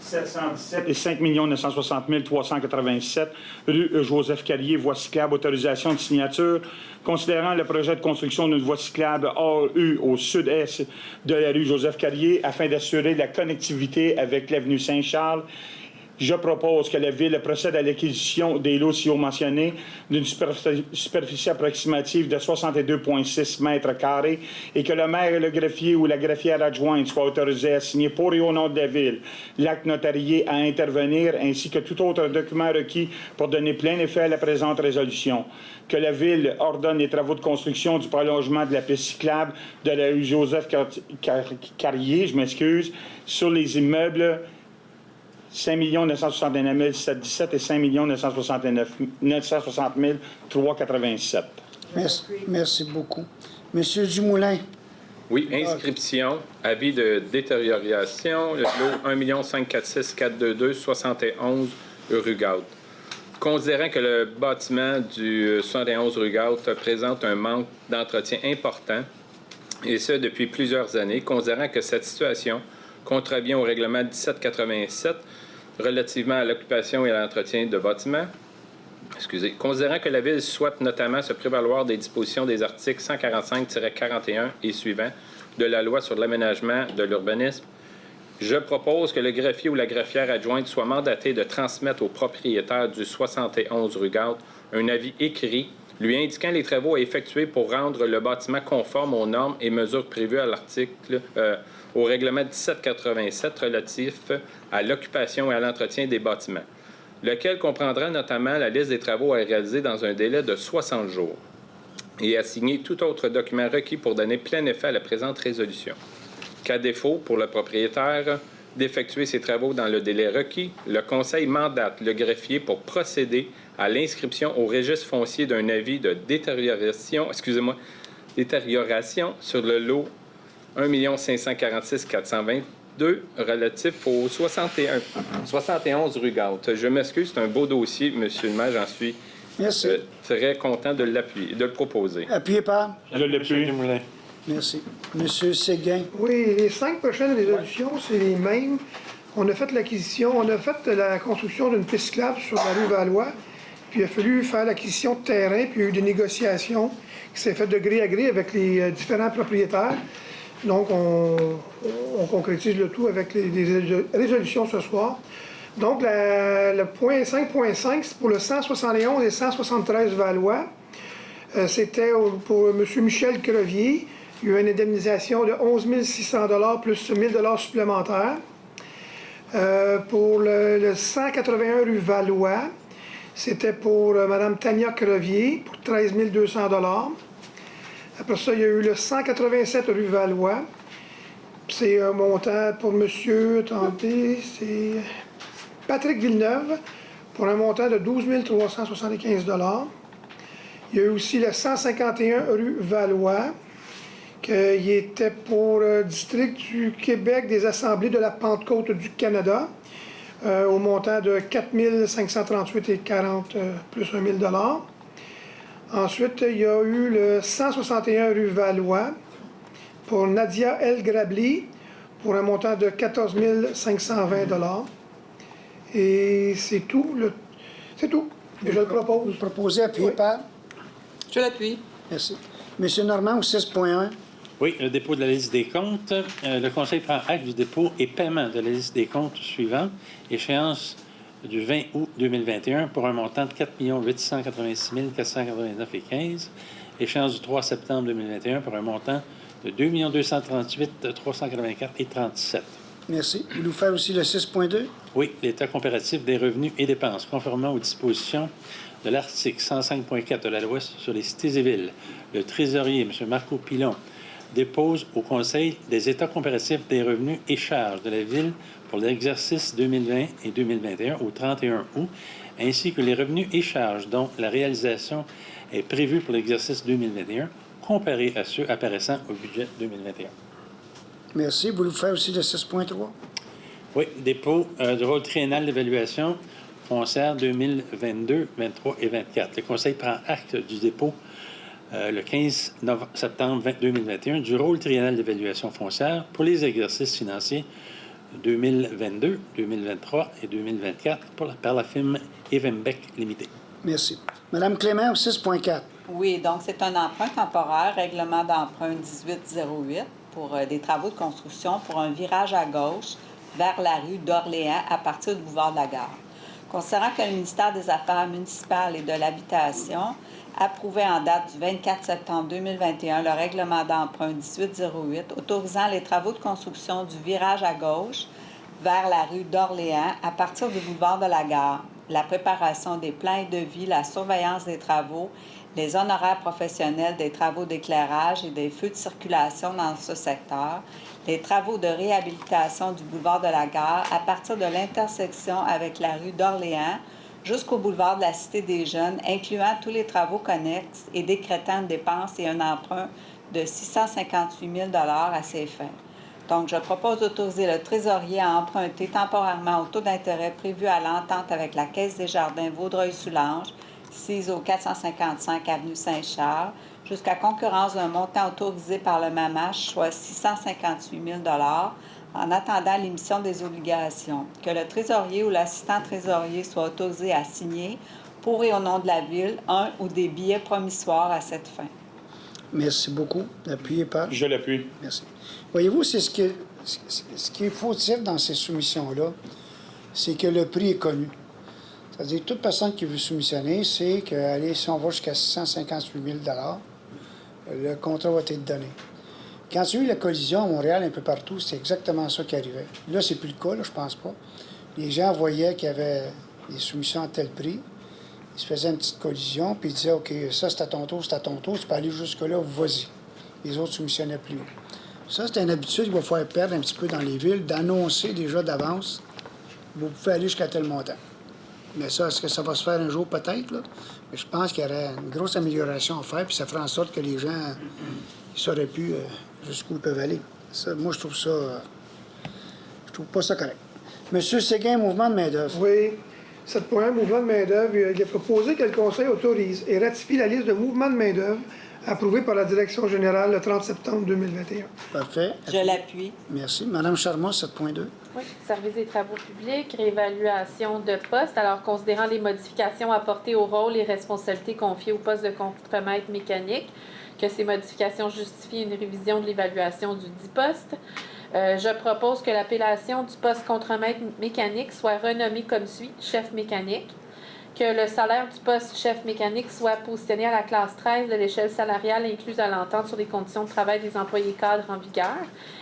[SPEAKER 12] 717 et 5 960 387, rue Joseph Carrier, voie cyclable, autorisation de signature. Considérant le projet de construction d'une voie cyclable hors U au sud-est de la rue Joseph Carrier afin d'assurer la connectivité avec l'avenue Saint-Charles, je propose que la Ville procède à l'acquisition des lots ci-haut mentionnés d'une superficie approximative de 62,6 mètres carrés et que le maire et le greffier ou la greffière adjointe soient autorisés à signer pour et au nom de la Ville l'acte notarié à intervenir ainsi que tout autre document requis pour donner plein effet à la présente résolution. Que la Ville ordonne les travaux de construction du prolongement de la piste cyclable de la rue Joseph Carrier, sur les immeubles 5 969 717 et 5 960 387.
[SPEAKER 1] Merci beaucoup. Monsieur Dumoulin.
[SPEAKER 8] Oui, inscription, avis de détérioration, le lot 1 546 422 71 rue Gaute. Considérant que le bâtiment du 71 rue Gaute présente un manque d'entretien important, et ce depuis plusieurs années, considérant que cette situation contrevient au règlement 1787 relativement à l'occupation et à l'entretien de bâtiments. Considérant que la Ville souhaite notamment se prévaloir des dispositions des articles 145-41 et suivants de la Loi sur l'aménagement de l'urbanisme, je propose que le greffier ou la greffière adjointe soit mandaté de transmettre au propriétaire du 71 rue Gaute un avis écrit lui indiquant les travaux à effectuer pour rendre le bâtiment conforme aux normes et mesures prévues à l'article au règlement 1787 relatif à l'occupation et à l'entretien des bâtiments, lequel comprendra notamment la liste des travaux à réaliser dans un délai de 60 jours et à signer tout autre document requis pour donner plein effet à la présente résolution. Qu'à défaut, pour le propriétaire d'effectuer ses travaux dans le délai requis, le Conseil mandate le greffier pour procéder à l'inscription au registre foncier d'un avis de détérioration sur le lot 1 546 422 relatif au 71 rue Gaute. Je m'excuse, c'est un beau dossier, Monsieur le maire, j'en suis très content de l'appuyer, de le proposer.
[SPEAKER 1] Appuyé par?
[SPEAKER 12] Je l'appuie.
[SPEAKER 1] Merci. Monsieur Séguin.
[SPEAKER 7] Oui, les 5 prochaines résolutions, c'est les mêmes. On a fait la construction d'une piste cyclable sur la rue Valois, puis il a fallu faire l'acquisition de terrain, puis il y a eu des négociations qui s'est faites de gré à gré avec les différents propriétaires. Donc, on concrétise le tout avec les résolutions ce soir. Donc, le point 5.5, c'est pour le 171 et 173 Valois. C'était pour M. Michel Crevier. Il y a eu une indemnisation de 11 600 $ plus 1 000 $ supplémentaires. Pour le 181 rue Valois, c'était pour Mme Tania Crevier pour 13 200 $. Après ça, il y a eu le 187 rue Valois. C'est un montant pour monsieur, c'est Patrick Villeneuve, pour un montant de 12 375 $. Il y a eu aussi le 151 rue Valois, qui était pour le district du Québec des Assemblées de la Pentecôte du Canada, au montant de 4 538,40 plus 1 000 $. Ensuite, il y a eu le 161 rue Valois pour Nadia L. Grabli pour un montant de 14 520 $. Et c'est tout. C'est tout. Et je le propose.
[SPEAKER 1] Vous proposez appuyer par?
[SPEAKER 11] Je l'appuie.
[SPEAKER 1] Merci. Monsieur Normand, au 6.1.
[SPEAKER 13] Oui, le dépôt de la liste des comptes. Le Conseil prend acte du dépôt et paiement de la liste des comptes suivants. Échéance du 20 août 2021 pour un montant de 4 886 489,15. Échéance du 3 septembre 2021 pour un montant de 2 238 384,37.
[SPEAKER 1] Merci. Vous nous faire aussi le 6.2?
[SPEAKER 13] Oui, l'état comparatif des revenus et dépenses, conformément aux dispositions de l'article 105.4 de la loi sur les cités et villes. Le trésorier, M. Marco Pilon, dépose au Conseil des états comparatifs des revenus et charges de la Ville pour l'exercice 2020 et 2021 au 31 août, ainsi que les revenus et charges dont la réalisation est prévue pour l'exercice 2021, comparés à ceux apparaissant au budget 2021.
[SPEAKER 1] Merci. Vous le faites aussi de 6.3?
[SPEAKER 13] Oui, dépôt du rôle triennal d'évaluation foncière 2022, 23 et 24. Le Conseil prend acte du dépôt le 15 septembre 2021 du rôle triennal d'évaluation foncière pour les exercices financiers 2022, 2023 et 2024 par la firme Evenbeck Limited.
[SPEAKER 1] Merci. Madame Clément, au 6.4.
[SPEAKER 6] Oui, donc c'est un emprunt temporaire, règlement d'emprunt 1808, pour des travaux de construction pour un virage à gauche vers la rue d'Orléans à partir du boulevard de la Gare. Considérant que le ministère des Affaires municipales et de l'Habitation approuvait en date du 24 septembre 2021 le règlement d'emprunt 1808 autorisant les travaux de construction du virage à gauche vers la rue d'Orléans à partir du boulevard de la Gare, la préparation des plans et devis, la surveillance des travaux, les honoraires professionnels des travaux d'éclairage et des feux de circulation dans ce secteur, les travaux de réhabilitation du boulevard de la Gare à partir de l'intersection avec la rue d'Orléans jusqu'au boulevard de la Cité des Jeunes, incluant tous les travaux connexes et décrétant une dépense et un emprunt de 658 000 $ à ces fins. Donc, je propose d'autoriser le trésorier à emprunter temporairement au taux d'intérêt prévu à l'entente avec la Caisse des Jardins Vaudreuil-Soulanges, sise au 455 avenue Saint-Charles, jusqu'à concurrence d'un montant autorisé par le MAMACH, soit 658 000 $ en attendant l'émission des obligations. Que le trésorier ou l'assistant trésorier soit autorisé à signer, pour et au nom de la Ville, un ou des billets promissoires à cette fin.
[SPEAKER 1] Merci beaucoup. Appuyez par.
[SPEAKER 12] Je l'appuie.
[SPEAKER 1] Merci. Voyez-vous, c'est ce qui est fautif dans ces soumissions-là, c'est que le prix est connu. C'est-à-dire que toute personne qui veut soumissionner sait que, allez, si on va jusqu'à 658 000 $, le contrat va être donné. Quand il y a eu la collision à Montréal, un peu partout, c'est exactement ça qui arrivait. Là, c'est plus le cas, là, je pense pas. Les gens voyaient qu'il y avait des soumissions à tel prix. Ils se faisaient une petite collision, puis ils disaient, OK, ça, c'est à ton tour, c'est à ton tour, tu peux aller jusque-là, vas-y. Les autres soumissionnaient plus haut. Ça, c'est une habitude qui va faire perdre un petit peu dans les villes, d'annoncer déjà d'avance, vous pouvez aller jusqu'à tel montant. Mais ça, est-ce que ça va se faire un jour? Peut-être, là. Mais je pense qu'il y aurait une grosse amélioration à faire, puis ça ferait en sorte que les gens ils sauraient plus jusqu'où ils peuvent aller. Ça, moi, je trouve ça... je trouve pas ça correct. Monsieur Séguin, mouvement de main-d'œuvre.
[SPEAKER 7] Oui. 7.1, mouvement de main-d'œuvre. Il est proposé que le Conseil autorise et ratifie la liste de mouvements de main-d'œuvre approuvée par la Direction générale le 30 septembre 2021.
[SPEAKER 1] Parfait.
[SPEAKER 6] Je l'appuie.
[SPEAKER 1] Merci. Madame Charmot, 7.2.
[SPEAKER 9] Oui, service des travaux publics, réévaluation de poste. Alors, considérant les modifications apportées au rôle et responsabilités confiées au poste de contremaître mécanique, que ces modifications justifient une révision de l'évaluation du dit poste. Je propose que l'appellation du poste contremaître mécanique soit renommée comme suit, chef mécanique, que le salaire du poste chef mécanique soit positionné à la classe 13 de l'échelle salariale incluse à l'entente sur les conditions de travail des employés cadres en vigueur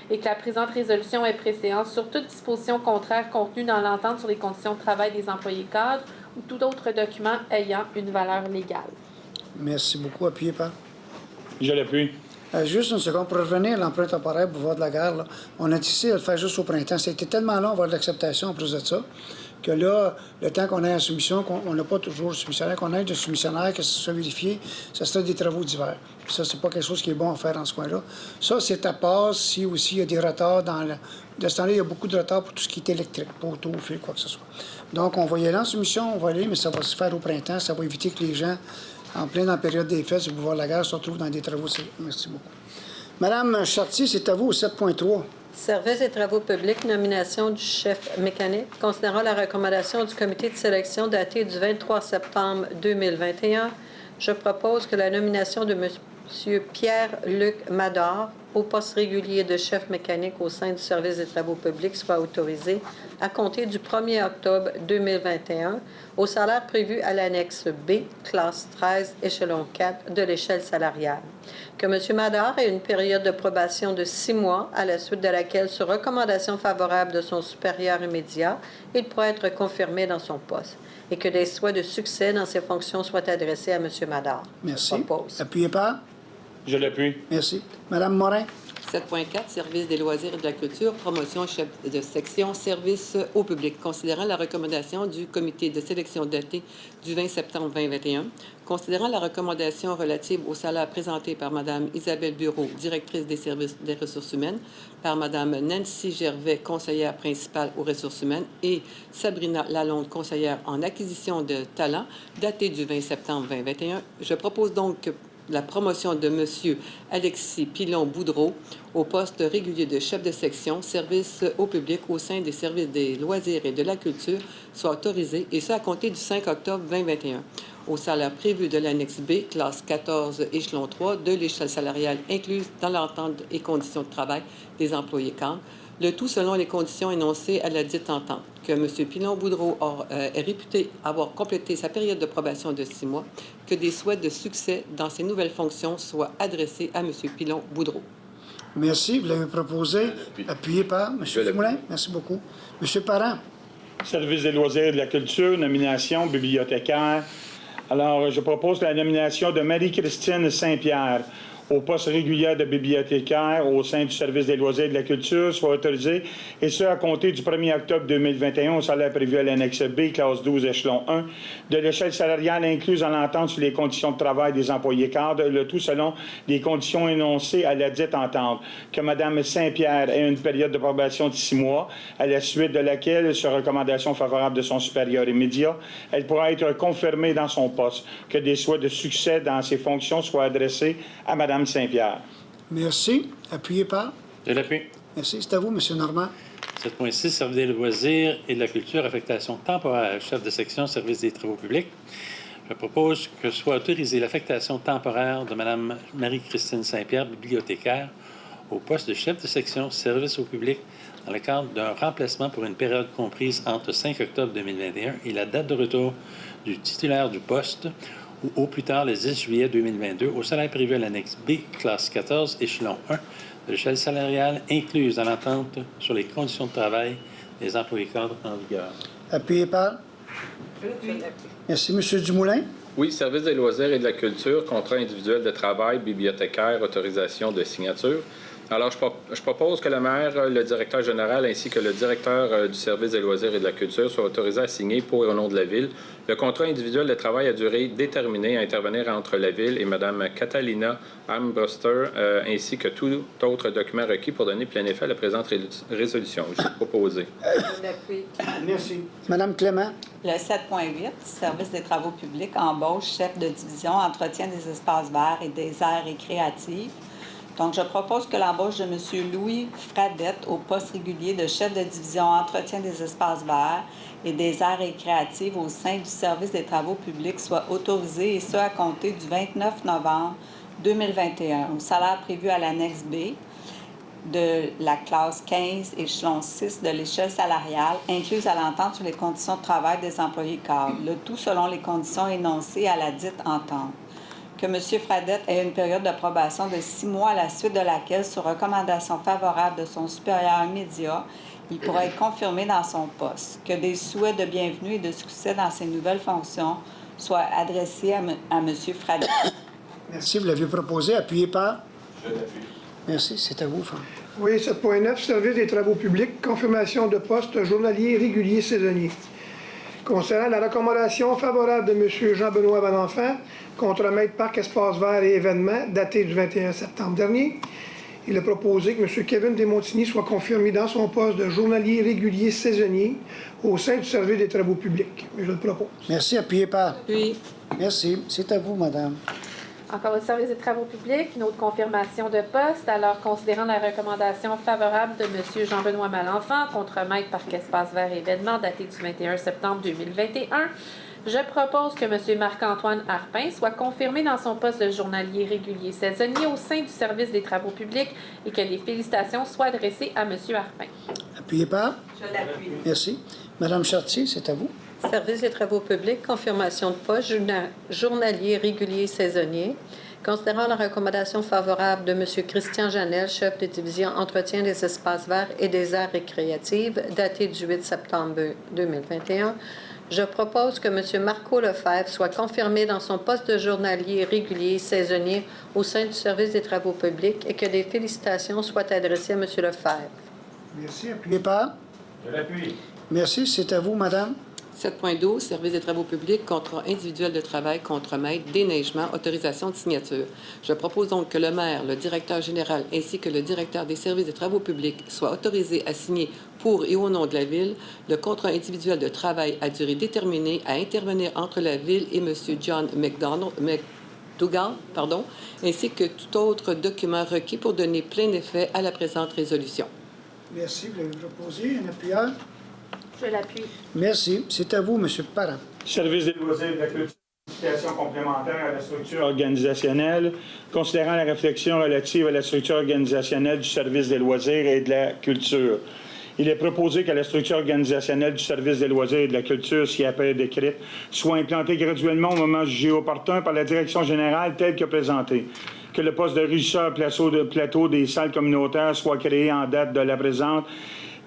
[SPEAKER 9] et que la présente résolution ait préséance sur toute disposition contraire contenue dans l'entente sur les conditions de travail des employés cadres ou tout autre document ayant une valeur légale.
[SPEAKER 1] Merci beaucoup. Appuyez par.
[SPEAKER 12] Je l'appuie.
[SPEAKER 1] Juste une seconde, pour revenir à l'emprunt temporaire pour voir de la gare, là, on a décidé de le faire juste au printemps. C'était tellement long avoir de l'acceptation en plus de ça, que là, le temps qu'on ait la soumission, on n'a pas toujours de soumissionnaire, qu'on ait de soumissionnaire, que ce soit vérifié, ça serait des travaux d'hiver. Puis ça, c'est pas quelque chose qui est bon à faire dans ce coin-là. Ça, c'est à part si aussi il y a des retards dans le... De ce temps-là, il y a beaucoup de retards pour tout ce qui est électrique, poteau, fil, quoi que ce soit. Donc, on va y aller en soumission, on va aller, mais ça va se faire au printemps. Ça va éviter que les gens, en plein dans la période des fêtes, sur le boulevard de la Gare, se retrouvent dans des travaux. Merci beaucoup. Madame Chartier, c'est à vous au 7.3.
[SPEAKER 10] Service des travaux publics, nomination du chef mécanique. Considérant la recommandation du comité de sélection datée du 23 septembre 2021, je propose que la nomination de M. Pierre-Luc Mador au poste régulier de chef mécanique au sein du service des travaux publics soit autorisée à compter du 1er octobre 2021 au salaire prévu à l'annexe B, classe 13, échelon 4 de l'échelle salariale. Que M. Mador ait une période de probation de 6 mois, à la suite de laquelle, sur recommandation favorable de son supérieur immédiat, il pourra être confirmé dans son poste et que des souhaits de succès dans ses fonctions soient adressés à M. Mador.
[SPEAKER 1] Merci. Appuyez par.
[SPEAKER 12] Je l'appuie.
[SPEAKER 1] Merci. Madame Morin.
[SPEAKER 11] 7.4, service des loisirs et de la culture, promotion chef de section, service au public. Considérant la recommandation du comité de sélection datée du 20 septembre 2021, considérant la recommandation relative au salaire présenté par Mme Isabelle Bureau, directrice des services des ressources humaines, par Mme Nancy Gervais, conseillère principale aux ressources humaines, et Sabrina Lalonde, conseillère en acquisition de talents, datée du 20 septembre 2021, je propose donc la promotion de M. Alexis Pilon-Boudreau au poste régulier de chef de section, service au public au sein des services des loisirs et de la culture soit autorisée, et ce à compter du 5 octobre 2021, au salaire prévu de l'annexe B, classe 14, échelon 3, de l'échelle salariale incluse dans l'entente et conditions de travail des employés cadres, le tout selon les conditions énoncées à la dite entente. Que M. Pilon-Boudreau est réputé avoir complété sa période de probation de 6 mois, que des souhaits de succès dans ses nouvelles fonctions soient adressés à M. Pilon-Boudreau.
[SPEAKER 1] Merci. Vous l'avez proposé, appuyé par M. Dumoulin. Merci beaucoup. M. Parent.
[SPEAKER 12] Service des loisirs et de la culture, nomination bibliothécaire. Alors, je propose la nomination de Marie-Christine Saint-Pierre au poste régulier de bibliothécaire au sein du service des loisirs et de la culture soit autorisé, et ce à compter du 1er octobre 2021 au salaire prévu à l'annexe B, classe 12, échelon 1, de l'échelle salariale incluse en entente sur les conditions de travail des employés cadres, le tout selon les conditions énoncées à la dite entente. Que Mme Saint-Pierre ait une période de probation de 6 mois, à la suite de laquelle, sur recommandation favorable de son supérieur immédiat, elle pourra être confirmée dans son poste. Que des souhaits de succès dans ses fonctions soient adressés à Mme Saint-Pierre.
[SPEAKER 1] Merci. Appuyé par?
[SPEAKER 13] De l'appui.
[SPEAKER 1] Merci. C'est à vous, M. Normand.
[SPEAKER 13] 7.6, service des loisirs et de la culture, affectation temporaire, chef de section, service des travaux publics. Je propose que soit autorisée l'affectation temporaire de Mme Marie-Christine Saint-Pierre, bibliothécaire, au poste de chef de section, service au public, dans le cadre d'un remplacement pour une période comprise entre 5 octobre 2021 et la date de retour du titulaire du poste, ou au plus tard le 10 juillet 2022, au salaire prévu à l'annexe B, classe 14, échelon 1, de l'échelle salariale incluse dans l'entente sur les conditions de travail des employés cadres en vigueur.
[SPEAKER 1] Appuyé par? Merci. M. Dumoulin.
[SPEAKER 8] Oui, service des loisirs et de la culture, contrat individuel de travail, bibliothécaire, autorisation de signature. Alors, je propose que le maire, le directeur général ainsi que le directeur du service des loisirs et de la culture soient autorisés à signer pour et au nom de la Ville le contrat individuel de travail à durée déterminée à intervenir entre la Ville et Mme Catalina Armbruster, ainsi que tout autre document requis pour donner plein effet à la présente résolution. Je vais proposer.
[SPEAKER 1] Merci. Mme Clément.
[SPEAKER 6] Le 7.8, service des travaux publics, embauche chef de division, entretien des espaces verts et des aires récréatives. Donc, je propose que l'embauche de M. Louis Fradette au poste régulier de chef de division entretien des espaces verts et des aires récréatives au sein du service des travaux publics soit autorisée, et ce à compter du 29 novembre 2021, au salaire prévu à l'annexe B de la classe 15, échelon 6 de l'échelle salariale, incluse à l'entente sur les conditions de travail des employés cadres, le tout selon les conditions énoncées à la dite entente. Que M. Fradette ait une période de probation de 6 mois, à la suite de laquelle, sur recommandation favorable de son supérieur immédiat, il pourra être confirmé dans son poste. Que des souhaits de bienvenue et de succès dans ses nouvelles fonctions soient adressés à M. Fradette.
[SPEAKER 1] Merci. Vous l'avez proposé. Appuyé par? Je l'appuie. Merci. C'est à vous, Franck.
[SPEAKER 7] Oui, 7.9, service des travaux publics, confirmation de poste journalier régulier saisonnier. Concernant la recommandation favorable de M. Jean-Benoît Bonenfant, contre-maître Parc Espace Vert et événements, daté du 21 septembre dernier, il a proposé que M. Kevin Desmontigny soit confirmé dans son poste de journalier régulier saisonnier au sein du service des travaux publics. Je le propose.
[SPEAKER 1] Merci. Appuyé par?
[SPEAKER 11] Oui.
[SPEAKER 1] Merci. C'est à vous, madame.
[SPEAKER 9] Encore le service des travaux publics, une autre confirmation de poste. Alors, considérant la recommandation favorable de M. Jean-Benoît Malenfant, contre-maître Parc Espace Vert et événements, daté du 21 septembre 2021, je propose que M. Marc-Antoine Harpin soit confirmé dans son poste de journalier régulier saisonnier au sein du service des travaux publics et que les félicitations soient adressées à M. Harpin.
[SPEAKER 1] Appuyé par?
[SPEAKER 6] Je l'appuie.
[SPEAKER 1] Merci. Madame Chartier, c'est à vous.
[SPEAKER 10] Service des travaux publics, confirmation de poste, journalier régulier saisonnier. Considérant la recommandation favorable de M. Christian Janel, chef de division entretien des espaces verts et des aires récréatives, datée du 8 septembre 2021, Je propose que M. Marco Lefebvre soit confirmé dans son poste de journalier régulier saisonnier au sein du service des travaux publics et que des félicitations soient adressées à M. Lefebvre.
[SPEAKER 1] Merci. Appuyez par.
[SPEAKER 12] Je l'appuie.
[SPEAKER 1] Merci. C'est à vous, madame.
[SPEAKER 11] 7.12, service des travaux publics, contrat individuel de travail contre maître, déneigement, autorisation de signature. Je propose donc que le maire, le directeur général ainsi que le directeur des services des travaux publics soient autorisés à signer pour et au nom de la Ville le contrat individuel de travail à durée déterminée à intervenir entre la Ville et M. John McDougall, ainsi que tout autre document requis pour donner plein effet à la présente résolution.
[SPEAKER 1] Merci. Vous l'avez proposé. Un appuyeur.
[SPEAKER 9] Je l'appuie.
[SPEAKER 1] Merci. C'est à vous, M. Parent.
[SPEAKER 12] Service des loisirs et de la culture, modification complémentaire à la structure organisationnelle. Considérant la réflexion relative à la structure organisationnelle du service des loisirs et de la culture. Il est proposé que la structure organisationnelle du service des loisirs et de la culture, si après décrite, soit implantée graduellement au moment jugé opportun par la direction générale telle que présentée. Que le poste de régisseur plateau des salles communautaires soit créé en date de la présente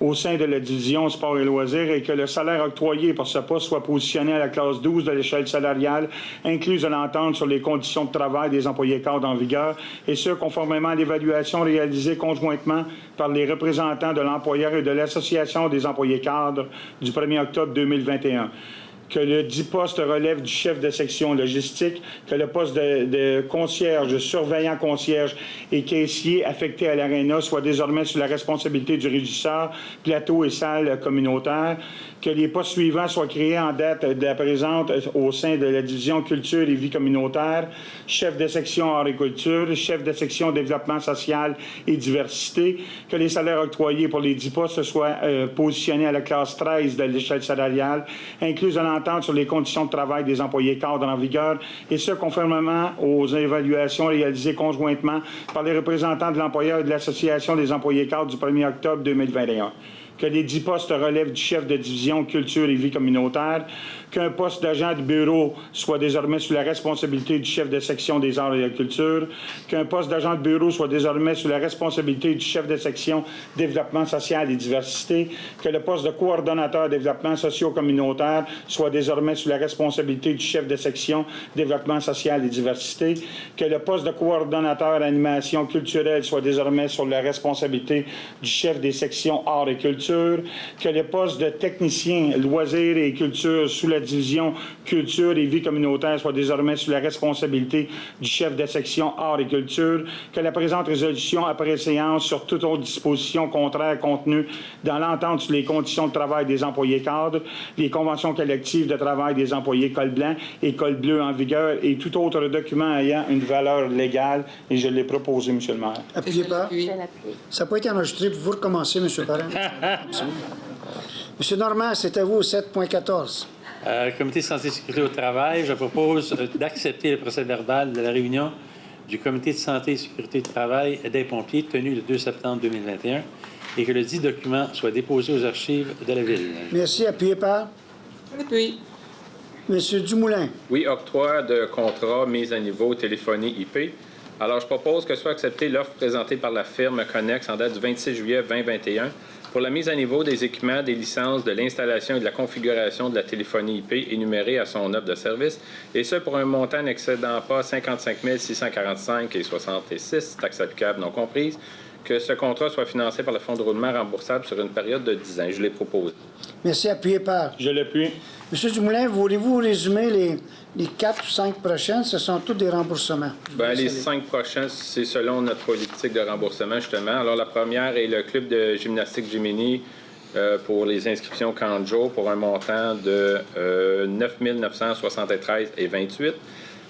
[SPEAKER 12] au sein de la division sport et loisirs et que le salaire octroyé pour ce poste soit positionné à la classe 12 de l'échelle salariale, incluse à l'entente sur les conditions de travail des employés cadres en vigueur, et ce, conformément à l'évaluation réalisée conjointement par les représentants de l'employeur et de l'Association des employés cadres du 1er octobre 2021. Que le dit poste relève du chef de section logistique, que le poste de concierge, surveillant concierge et caissier affecté à l'aréna soit désormais sous la responsabilité du régisseur, plateau et salle communautaire, que les postes suivants soient créés en date de la présente au sein de la division culture et vie communautaire, chef de section agriculture, chef de section développement social et diversité, que les salaires octroyés pour les 10 postes soient positionnés à la classe 13 de l'échelle salariale, incluse à l'entente sur les conditions de travail des employés cadres en vigueur, et ce, conformément aux évaluations réalisées conjointement par les représentants de l'employeur et de l'Association des employés cadres du 1er octobre 2021. Que les 10 postes relèvent du chef de division culture et vie communautaire, qu'un poste d'agent de bureau soit désormais sous la responsabilité du chef de section des arts et de la culture, qu'un poste d'agent de bureau soit désormais sous la responsabilité du chef de section développement social et diversité, que le poste de coordonnateur développement socio-communautaire soit désormais sous la responsabilité du chef de section développement social et diversité, que le poste de coordonnateur animation culturelle soit désormais sur la responsabilité du chef des sections arts et culture, que le poste de technicien loisirs et culture sous la division culture et vie communautaire soit désormais sous la responsabilité du chef de section art et culture, que la présente résolution après séance sur toute autre disposition contraire contenue dans l'entente sur les conditions de travail des employés cadres, les conventions collectives de travail des employés col blanc et col bleu en vigueur et tout autre document ayant une valeur légale, et je l'ai proposé, M. le maire.
[SPEAKER 1] Appuyez pas. Ça n'a pas été enregistré, vous recommencez, M. Parent. M. Normand, c'est à vous, 7.14.
[SPEAKER 13] Comité de santé et sécurité au travail, je propose d'accepter le procès-verbal de la réunion du Comité de santé et sécurité du travail des pompiers tenue le 2 septembre 2021 et que le dit document soit déposé aux archives de la Ville.
[SPEAKER 1] Merci. Appuyé par?
[SPEAKER 11] Appuyé.
[SPEAKER 1] M. Dumoulin.
[SPEAKER 8] Oui, octroi de contrat, mise à niveau, téléphonie IP. Alors, je propose que soit acceptée l'offre présentée par la firme Connex en date du 26 juillet 2021 pour la mise à niveau des équipements, des licences, de l'installation et de la configuration de la téléphonie IP énumérée à son offre de service, et ce pour un montant n'excédant pas 55 645 et 66, taxes applicables non comprises, que ce contrat soit financé par le Fonds de roulement remboursable sur une période de 10 ans. Je l'ai proposé.
[SPEAKER 1] Merci. Appuyé par?
[SPEAKER 12] Je l'appuie.
[SPEAKER 1] M. Dumoulin, voulez-vous résumer les 4 ou 5 prochaines? Ce sont tous des remboursements.
[SPEAKER 8] Bien, les 5 prochains, c'est selon notre politique de remboursement, justement. Alors, la première est le club de gymnastique Gemini pour les inscriptions Canjo pour un montant de 9 973,28 $.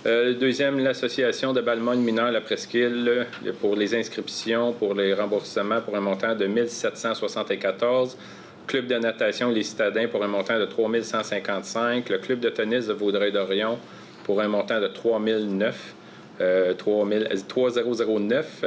[SPEAKER 8] Le deuxième, l'association de Balmogne mineur La Presqu'île pour les inscriptions, pour les remboursements pour un montant de 1 774 $. Club de natation Les Citadins pour un montant de 3 155 $. Le club de tennis de Vaudreuil-Dorion pour un montant de 3009 $.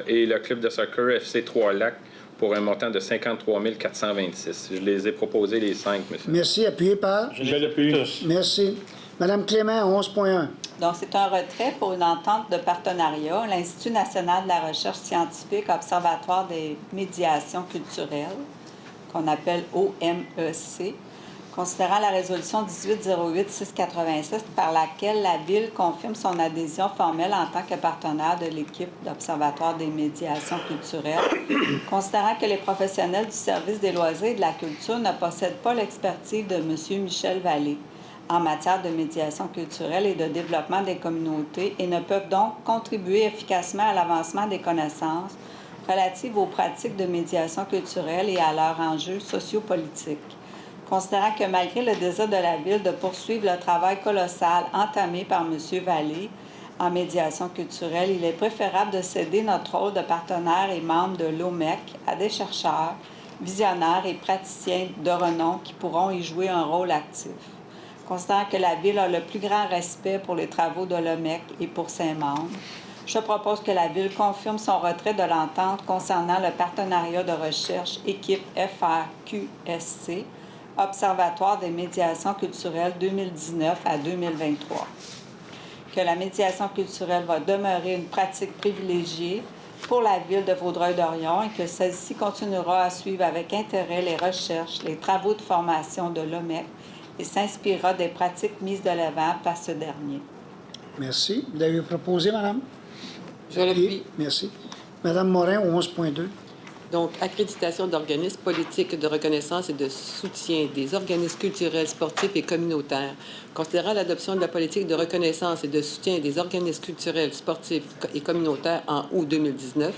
[SPEAKER 8] Et le club de soccer FC Trois-Lacs pour un montant de 53 426 $. Je les ai proposés les 5, monsieur.
[SPEAKER 1] Merci. Appuyé par?
[SPEAKER 12] Je l'appuie.
[SPEAKER 1] Merci. Madame Clément, 11.1.
[SPEAKER 6] Donc, c'est un retrait pour une entente de partenariat. L'Institut national de la recherche scientifique Observatoire des médiations culturelles, qu'on appelle OMEC, Considérant la résolution 1808-686 par laquelle la Ville confirme son adhésion formelle en tant que partenaire de l'équipe d'Observatoire des médiations culturelles, considérant que les professionnels du service des loisirs et de la culture ne possèdent pas l'expertise de M. Michel Vallée en matière de médiation culturelle et de développement des communautés et ne peuvent donc contribuer efficacement à l'avancement des connaissances relatives aux pratiques de médiation culturelle et à leurs enjeux sociopolitiques. Considérant que malgré le désir de la Ville de poursuivre le travail colossal entamé par M. Vallée en médiation culturelle, il est préférable de céder notre rôle de partenaire et membre de l'OMEC à des chercheurs, visionnaires et praticiens de renom qui pourront y jouer un rôle actif. Considérant que la Ville a le plus grand respect pour les travaux de l'OMEC et pour ses membres, je propose que la Ville confirme son retrait de l'entente concernant le partenariat de recherche équipe FRQSC, Observatoire des médiations culturelles 2019 à 2023. Que la médiation culturelle va demeurer une pratique privilégiée pour la Ville de Vaudreuil-Dorion et que celle-ci continuera à suivre avec intérêt les recherches, les travaux de formation de l'OMEC et s'inspirera des pratiques mises de l'avant par ce dernier.
[SPEAKER 1] Merci. Vous l'avez proposé, Madame?
[SPEAKER 11] Je l'appuie.
[SPEAKER 1] Merci. Madame Morin, au 11.2.
[SPEAKER 11] Donc, accréditation d'organismes politiques de reconnaissance et de soutien des organismes culturels, sportifs et communautaires. Considérant l'adoption de la politique de reconnaissance et de soutien des organismes culturels, sportifs et communautaires en août 2019,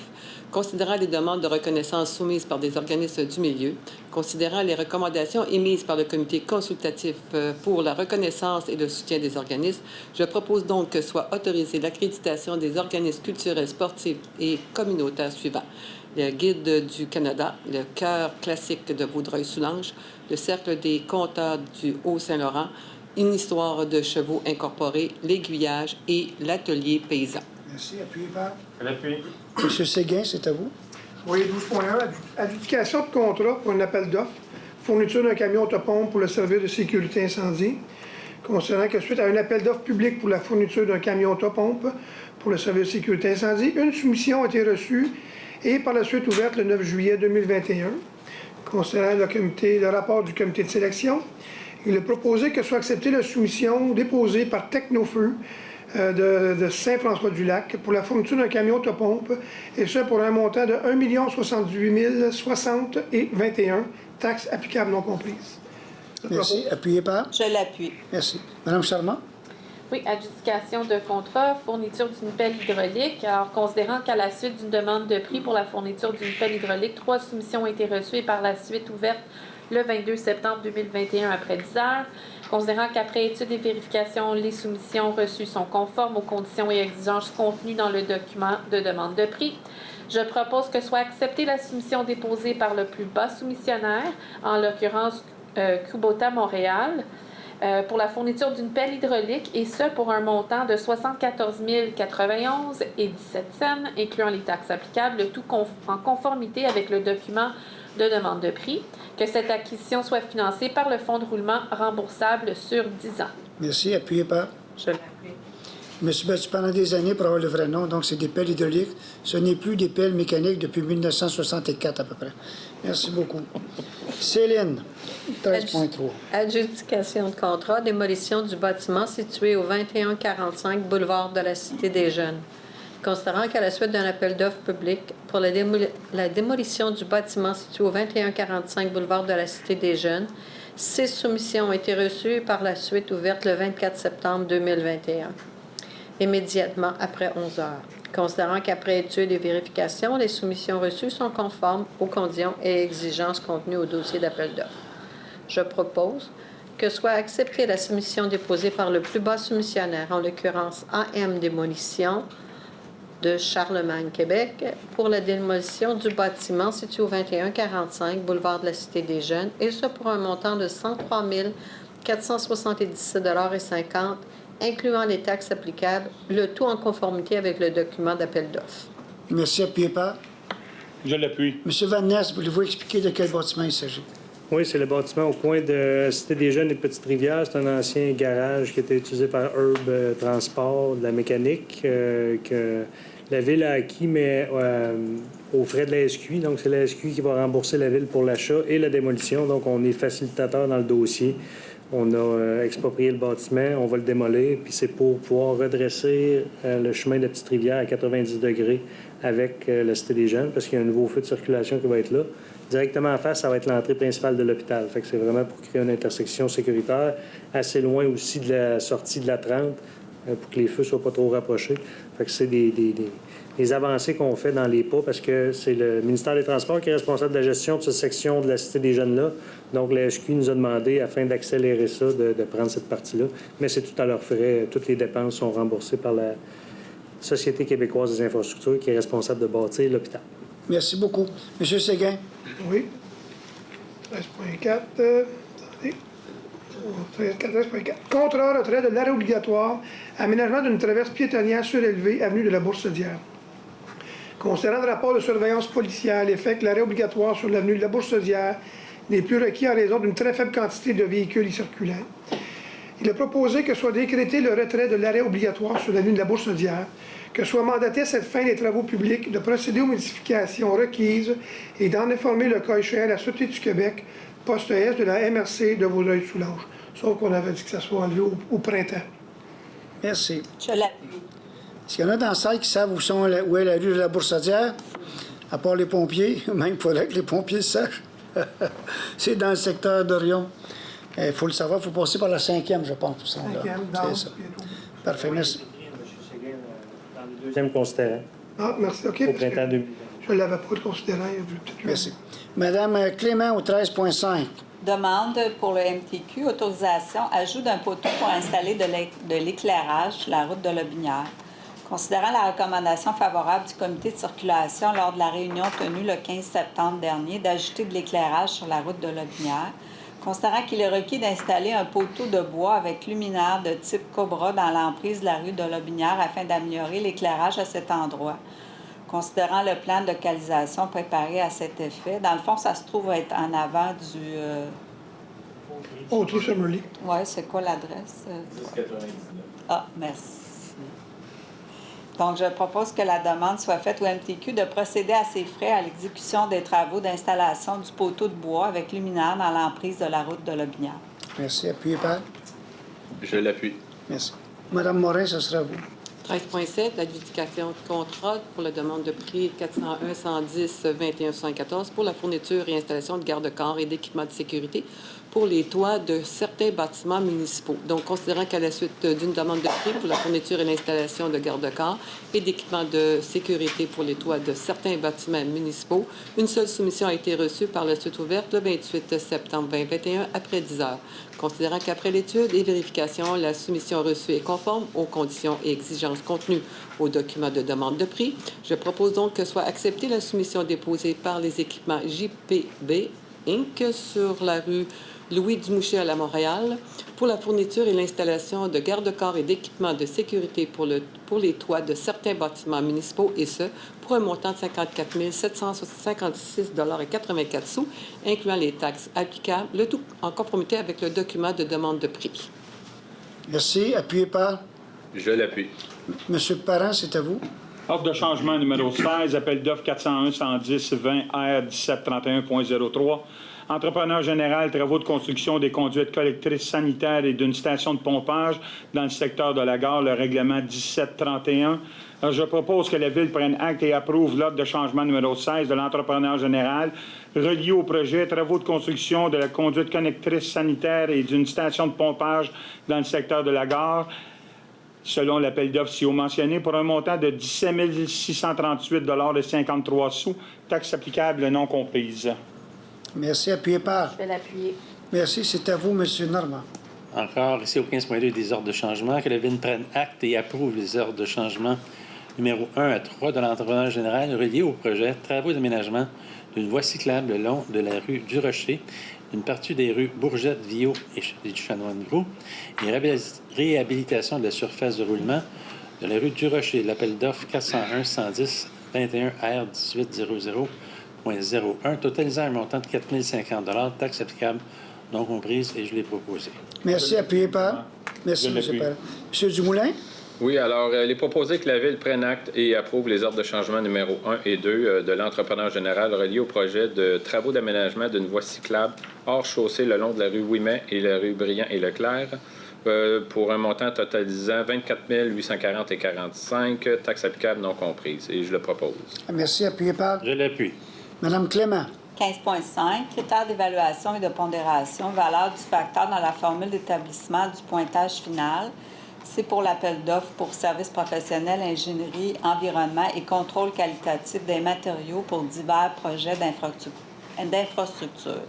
[SPEAKER 11] considérant les demandes de reconnaissance soumises par des organismes du milieu, considérant les recommandations émises par le comité consultatif pour la reconnaissance et le soutien des organismes, je propose donc que soit autorisée l'accréditation des organismes culturels, sportifs et communautaires suivants: le Guide du Canada, le Chœur classique de Vaudreuil-Soulanges, le Cercle des compteurs du Haut-Saint-Laurent, Une histoire de chevaux incorporée, l'Aiguillage et l'Atelier paysan.
[SPEAKER 1] Merci. Appuyé par?
[SPEAKER 3] Je l'appuie.
[SPEAKER 1] M. Séguin, c'est à vous.
[SPEAKER 7] Oui, 12.1, adjudication de contrat pour un appel d'offres, fourniture d'un camion autopompe pour le service de sécurité incendie. Considérant que suite à un appel d'offres public pour la fourniture d'un camion autopompe pour le service de sécurité incendie, une soumission a été reçue et par la suite ouverte le 9 juillet 2021. Considérant le rapport du comité de sélection, il est proposé que soit acceptée la soumission déposée par Technofeu de Saint-François-du-Lac pour la fourniture d'un camion autopompe, et ce pour un montant de 1 078 060 et 21, taxes applicables non comprises.
[SPEAKER 1] Merci. Appuyé par?
[SPEAKER 6] Je l'appuie.
[SPEAKER 1] Merci. Madame Charmant?
[SPEAKER 9] Oui, adjudication de contrat, fourniture d'une pelle hydraulique. Alors, considérant qu'à la suite d'une demande de prix pour la fourniture d'une pelle hydraulique, 3 soumissions ont été reçues et par la suite ouvertes le 22 septembre 2021 après 10 heures. Considérant qu'après étude et vérification, les soumissions reçues sont conformes aux conditions et exigences contenues dans le document de demande de prix, je propose que soit acceptée la soumission déposée par le plus bas soumissionnaire, en l'occurrence Kubota Montréal, pour la fourniture d'une pelle hydraulique, et ce pour un montant de 74 091 et 17 cents, incluant les taxes applicables, le tout en conformité avec le document de demande de prix, que cette acquisition soit financée par le fonds de roulement remboursable sur 10 ans.
[SPEAKER 1] Merci. Appuyé par?
[SPEAKER 9] Je l'appuie.
[SPEAKER 1] Je me suis battu pendant des années pour avoir le vrai nom, donc c'est des pelles hydrauliques. Ce n'est plus des pelles mécaniques depuis 1964 à peu près. Merci beaucoup. Céline, 13.3.
[SPEAKER 10] Adjudication de contrat, démolition du bâtiment situé au 2145 boulevard de la Cité des Jeunes. Considérant qu'à la suite d'un appel d'offres public pour la démolition du bâtiment situé au 2145 boulevard de la Cité des Jeunes, 6 soumissions ont été reçues et par la suite ouvertes le 24 septembre 2021, immédiatement après 11 heures. Considérant qu'après étude et vérification, les soumissions reçues sont conformes aux conditions et exigences contenues au dossier d'appel d'offres, je propose que soit acceptée la soumission déposée par le plus bas soumissionnaire, en l'occurrence AM Démolition de Charlemagne, Québec, pour la démolition du bâtiment situé au 2145 boulevard de la Cité des Jeunes, et ce pour un montant de 103 477,50 $, incluant les taxes applicables, le tout en conformité avec le document d'appel d'offres.
[SPEAKER 1] Merci. Appuyé par?
[SPEAKER 12] Je l'appuie.
[SPEAKER 1] Monsieur Van Ness, voulez-vous expliquer de quel bâtiment il s'agit?
[SPEAKER 3] Oui, c'est le bâtiment au coin de Cité des Jeunes et Petite-Rivière. C'est un ancien garage qui était utilisé par Herb Transport, de la mécanique, La Ville a acquis, mais aux frais de la SQI. Donc, c'est la SQI qui va rembourser la Ville pour l'achat et la démolition. Donc, on est facilitateur dans le dossier. On a exproprié le bâtiment, on va le démolir, puis c'est pour pouvoir redresser le chemin de la Petite-Rivière à 90 degrés avec la Cité des Jeunes, parce qu'il y a un nouveau feu de circulation qui va être là. Directement en face, ça va être l'entrée principale de l'hôpital. Fait que c'est vraiment pour créer une intersection sécuritaire, assez loin aussi de la sortie de la 30, pour que les feux ne soient pas trop rapprochés. Fait que c'est des avancées qu'on fait dans les pas, parce que c'est le ministère des Transports qui est responsable de la gestion de cette section de la Cité des Jeunes-là. Donc, la SQ nous a demandé, afin d'accélérer ça, de prendre cette partie-là. Mais c'est tout à leur frais. Toutes les dépenses sont remboursées par la Société québécoise des infrastructures, qui est responsable de bâtir l'hôpital.
[SPEAKER 1] Merci beaucoup. Monsieur Séguin.
[SPEAKER 7] Oui. 13.4. Attendez. 13.4. Contrat retrait de l'arrêt obligatoire, aménagement d'une traverse piétonnière surélevée, avenue de la Bourse-Dière. Considérant le rapport de surveillance policière, l'effet que l'arrêt obligatoire sur l'avenue de la Bourse-Dière n'est plus requis en raison d'une très faible quantité de véhicules y circulant. Il est proposé que soit décrété le retrait de l'arrêt obligatoire sur l'avenue de la Bourse-Dière, que soit mandaté à cette fin des travaux publics de procéder aux modifications requises et d'en informer le cas échéant à la Sûreté du Québec, poste S de la MRC de Vaudreuil-Soulanges. Sauf qu'on avait dit que ça soit enlevé au printemps.
[SPEAKER 1] Merci.
[SPEAKER 6] Je l'appuie.
[SPEAKER 1] Est-ce qu'il y en a dans la salle qui savent où est la rue de la Bourse-Dière? À part les pompiers, même il faudrait que les pompiers le sachent. C'est dans le secteur d'Orion. Il faut le savoir, il faut passer par la 5e, je pense. C'est ça. Parfait, merci.
[SPEAKER 3] Deuxième considérant.
[SPEAKER 7] Ah, merci. OK.
[SPEAKER 3] Au printemps 2000.
[SPEAKER 7] Je ne l'avais pas de considérant.
[SPEAKER 1] Merci. Madame Clément, au 13.5.
[SPEAKER 6] Demande pour le MTQ, autorisation, ajout d'un poteau pour installer de l'éclairage sur la route de Lobinière. Considérant la recommandation favorable du comité de circulation lors de la réunion tenue le 15 septembre dernier d'ajouter de l'éclairage sur la route de Lobinière, considérant qu'il est requis d'installer un poteau de bois avec luminaire de type Cobra dans l'emprise de la rue de Lobinière afin d'améliorer l'éclairage à cet endroit. Considérant le plan de localisation préparé à cet effet, dans le fond, ça se trouve être en avant du...
[SPEAKER 7] Autry-Summerlee.
[SPEAKER 6] Oui, c'est quoi l'adresse?
[SPEAKER 8] 1099.
[SPEAKER 6] Ah, merci. Donc, je propose que la demande soit faite au MTQ de procéder à ses frais à l'exécution des travaux d'installation du poteau de bois avec luminaire dans l'emprise de la route de Lobinière.
[SPEAKER 1] Merci. Appuyé par?
[SPEAKER 8] Je l'appuie.
[SPEAKER 1] Merci. Madame Morin, ce sera vous.
[SPEAKER 11] 13.7, l'adjudication de contrat pour la demande de prix 401 110 21 74 pour la fourniture et installation de garde-corps et d'équipements de sécurité pour les toits de certains bâtiments municipaux. Donc, considérant qu'à la suite d'une demande de prix pour la fourniture et l'installation de garde-corps et d'équipements de sécurité pour les toits de certains bâtiments municipaux, une seule soumission a été reçue par la suite ouverte le 28 septembre 2021 après 10 heures. Considérant qu'après l'étude et vérification, la soumission reçue est conforme aux conditions et exigences contenues au document de demande de prix, je propose donc que soit acceptée la soumission déposée par les équipements JPB Inc. sur la rue Louis-Dumouchet à la Montréal pour la fourniture et l'installation de garde-corps et d'équipements de sécurité pour les toits de certains bâtiments municipaux, et ce, pour un montant de 54 756,84 $, incluant les taxes applicables, le tout en conformité avec le document de demande de prix.
[SPEAKER 1] Merci. Appuyé par?
[SPEAKER 8] Je l'appuie.
[SPEAKER 1] Monsieur Parent, c'est à vous.
[SPEAKER 12] Ordre de changement numéro 16, appel d'offres 401 110 20 R 1731.03. Entrepreneur général, travaux de construction des conduites collectrices sanitaires et d'une station de pompage dans le secteur de la gare, le règlement 1731. Alors, je propose que la Ville prenne acte et approuve l'ordre de changement numéro 16 de l'entrepreneur général relié au projet travaux de construction de la conduite connectrice sanitaire et d'une station de pompage dans le secteur de la gare, selon l'appel d'offres ci-haut mentionné, pour un montant de 17 638,53 $, taxes applicables non comprises.
[SPEAKER 1] Merci. Appuyé par?
[SPEAKER 9] Je vais l'appuyer.
[SPEAKER 1] Merci. C'est à vous, Monsieur Normand.
[SPEAKER 13] Encore ici au 15.2 des ordres de changement, que la Ville prenne acte et approuve les ordres de changement numéro 1 à 3 de l'entrepreneur général relié au projet travaux d'aménagement d'une voie cyclable le long de la rue du Rocher, d'une partie des rues Bourgette, Viau et du Chanoine-Gros, et réhabilitation de la surface de roulement de la rue du Rocher. L'appel d'offres 401 110 21 R 1800.01, totalisant un montant de 4 050 $, taxes applicables non comprises, et je l'ai proposé.
[SPEAKER 1] Merci. Appuyé par? Merci, M. Parent. M. Dumoulin?
[SPEAKER 8] Oui, alors, il est proposé que la Ville prenne acte et approuve les ordres de changement numéro 1 et 2 de l'entrepreneur général reliés au projet de travaux d'aménagement d'une voie cyclable hors chaussée le long de la rue Ouimet et la rue Briand et Leclerc pour un montant totalisant 24 840 et 45, taxes applicables non comprises. Et je le propose.
[SPEAKER 1] Merci. Appuyé par
[SPEAKER 13] Je l'appuie.
[SPEAKER 1] Mme Clément.
[SPEAKER 6] 15.5, critères d'évaluation et de pondération, valeur du facteur dans la formule d'établissement du pointage final. C'est pour l'appel d'offres pour services professionnels, ingénierie, environnement et contrôle qualitatif des matériaux pour divers projets d'infrastructure.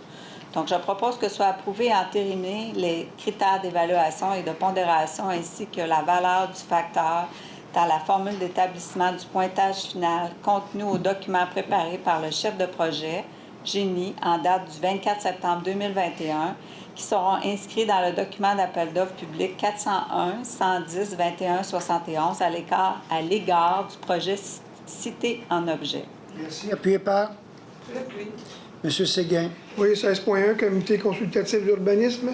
[SPEAKER 6] Donc, je propose que soient approuvés et entérinés les critères d'évaluation et de pondération ainsi que la valeur du facteur dans la formule d'établissement du pointage final contenu au document préparé par le chef de projet, Génie, en date du 24 septembre 2021, qui seront inscrits dans le document d'appel d'offres public 401 110 21 71 à l'égard du projet cité en objet.
[SPEAKER 1] Merci. Appuyé par M. Séguin.
[SPEAKER 7] Oui, 16.1, comité consultatif d'urbanisme.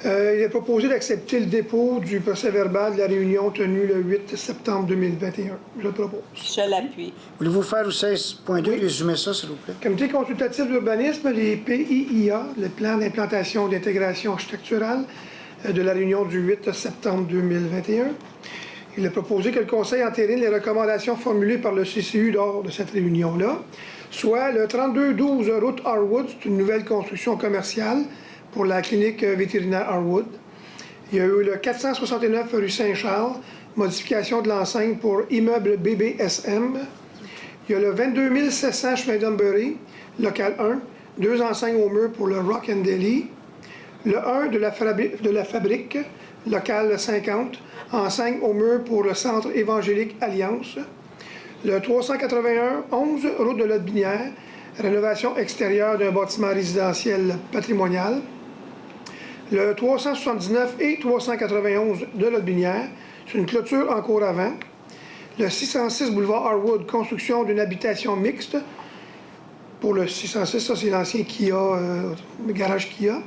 [SPEAKER 7] Il est proposé d'accepter le dépôt du procès-verbal de la réunion tenue le 8 septembre 2021. Je le propose.
[SPEAKER 6] Je l'appuie.
[SPEAKER 1] Voulez-vous faire au 16.2 résumer ça, s'il vous plaît?
[SPEAKER 7] Comité consultatif d'urbanisme, les PIIA, le plan d'implantation d'intégration architecturale de la réunion du 8 septembre 2021. Il est proposé que le Conseil entérine les recommandations formulées par le CCU lors de cette réunion-là, soit le 3212 route Harwood, c'est une nouvelle construction commerciale pour la clinique vétérinaire Harwood. Il y a eu le 469 rue Saint-Charles, modification de l'enseigne pour immeuble BBSM. Il y a le 22 700 chemin d'Humbury, local 1, 2 enseignes au mur pour le Rock and Deli. Le 1 de la Fabrique, local 50, enseigne au mur pour le Centre évangélique Alliance. Le 381 11 route de Lotbinière, rénovation extérieure d'un bâtiment résidentiel patrimonial. Le 379 et 391 de Lotbinière, c'est une clôture en cours avant. Le 606 boulevard Harwood, construction d'une habitation mixte. Pour le 606, ça c'est l'ancien Kia, garage Kia.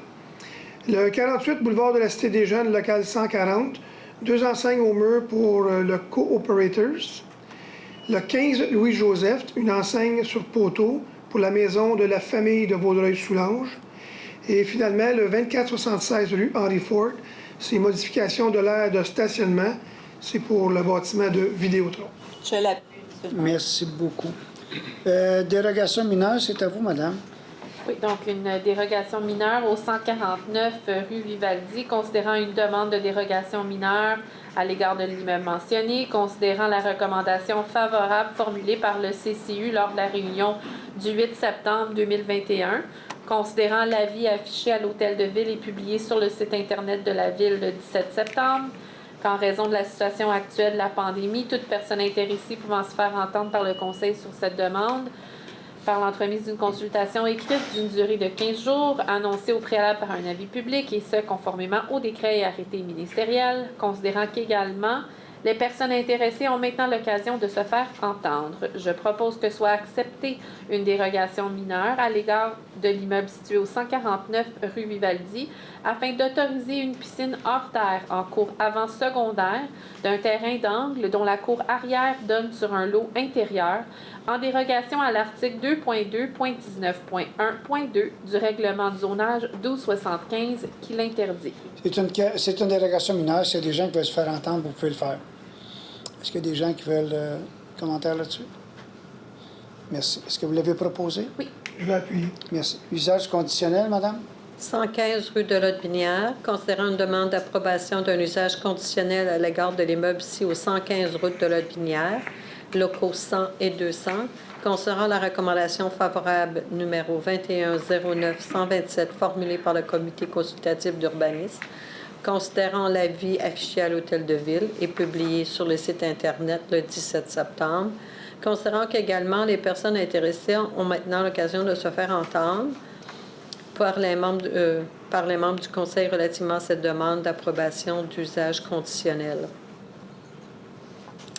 [SPEAKER 7] Le 48 boulevard de la Cité des Jeunes, local 140, 2 enseignes au mur pour le Co-Operators. Le 15 Louis-Joseph, une enseigne sur poteau pour la maison de la famille de Vaudreuil-Soulanges. Et finalement, le 2476 rue Henry Ford, c'est modification de l'aire de stationnement. C'est pour le bâtiment de Vidéotron.
[SPEAKER 6] Je l'appuie.
[SPEAKER 1] Merci beaucoup. Dérogation mineure, c'est à vous, madame.
[SPEAKER 9] Oui, donc une dérogation mineure au 149 rue Vivaldi, considérant une demande de dérogation mineure à l'égard de l'immeuble mentionné, considérant la recommandation favorable formulée par le CCU lors de la réunion du 8 septembre 2021, considérant l'avis affiché à l'Hôtel de Ville et publié sur le site Internet de la Ville le 17 septembre, qu'en raison de la situation actuelle de la pandémie, toute personne intéressée pouvant se faire entendre par le Conseil sur cette demande, par l'entremise d'une consultation écrite d'une durée de 15 jours, annoncée au préalable par un avis public, et ce, conformément aux décrets et arrêtés ministériels, considérant qu'également, les personnes intéressées ont maintenant l'occasion de se faire entendre. Je propose que soit acceptée une dérogation mineure à l'égard de l'immeuble situé au 149 rue Vivaldi afin d'autoriser une piscine hors terre en cour avant secondaire d'un terrain d'angle dont la cour arrière donne sur un lot intérieur en dérogation à l'article 2.2.19.1.2 du règlement de zonage 1275 qui l'interdit.
[SPEAKER 1] C'est une dérogation mineure. S'il y a des gens qui veulent se faire entendre, vous pouvez le faire. Est-ce qu'il y a des gens qui veulent commentaire là-dessus? Merci. Est-ce que vous l'avez proposé?
[SPEAKER 9] Oui.
[SPEAKER 7] Je vais appuyer.
[SPEAKER 1] Merci. Usage conditionnel, madame?
[SPEAKER 10] 115 rue de Lotbinière, considérant une demande d'approbation d'un usage conditionnel à l'égard de l'immeuble ici au 115 rue de Lotbinière, locaux 100 et 200, considérant la recommandation favorable numéro 2109-127 formulée par le comité consultatif d'urbanisme, considérant l'avis affiché à l'Hôtel de Ville et publié sur le site Internet le 17 septembre, considérant qu'également les personnes intéressées ont maintenant l'occasion de se faire entendre par les membres du Conseil relativement à cette demande d'approbation d'usage conditionnel.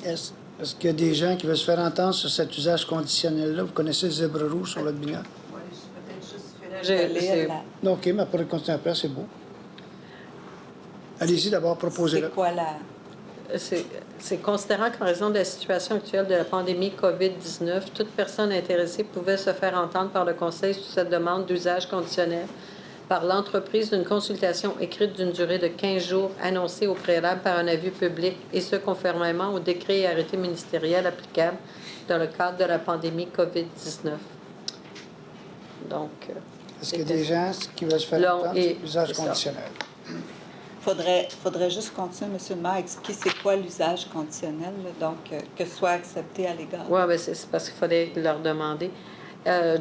[SPEAKER 1] Est-ce qu'il y a des gens qui veulent se faire entendre sur cet usage conditionnel-là? Vous connaissez le zèbre rouge sur l'autre binière?
[SPEAKER 6] Oui, peut-être juste
[SPEAKER 1] Non, OK, mais pour continuer après, c'est beau. Allez-y d'abord, proposez-le.
[SPEAKER 6] C'est quoi la...
[SPEAKER 10] c'est considérant qu'en raison de la situation actuelle de la pandémie COVID-19, toute personne intéressée pouvait se faire entendre par le Conseil sur cette demande d'usage conditionnel par l'entreprise d'une consultation écrite d'une durée de 15 jours annoncée au préalable par un avis public, et ce conformément aux décrets et arrêtés ministériels applicables dans le cadre de la pandémie COVID-19. Donc,
[SPEAKER 1] est-ce qu'il y a des gens qui veulent se faire entendre sur l'usage conditionnel?
[SPEAKER 6] Faudrait juste continuer, M. le maire, à expliquer c'est quoi l'usage conditionnel, là, donc que ce soit accepté à l'égard.
[SPEAKER 10] Oui, ben c'est parce qu'il fallait leur demander.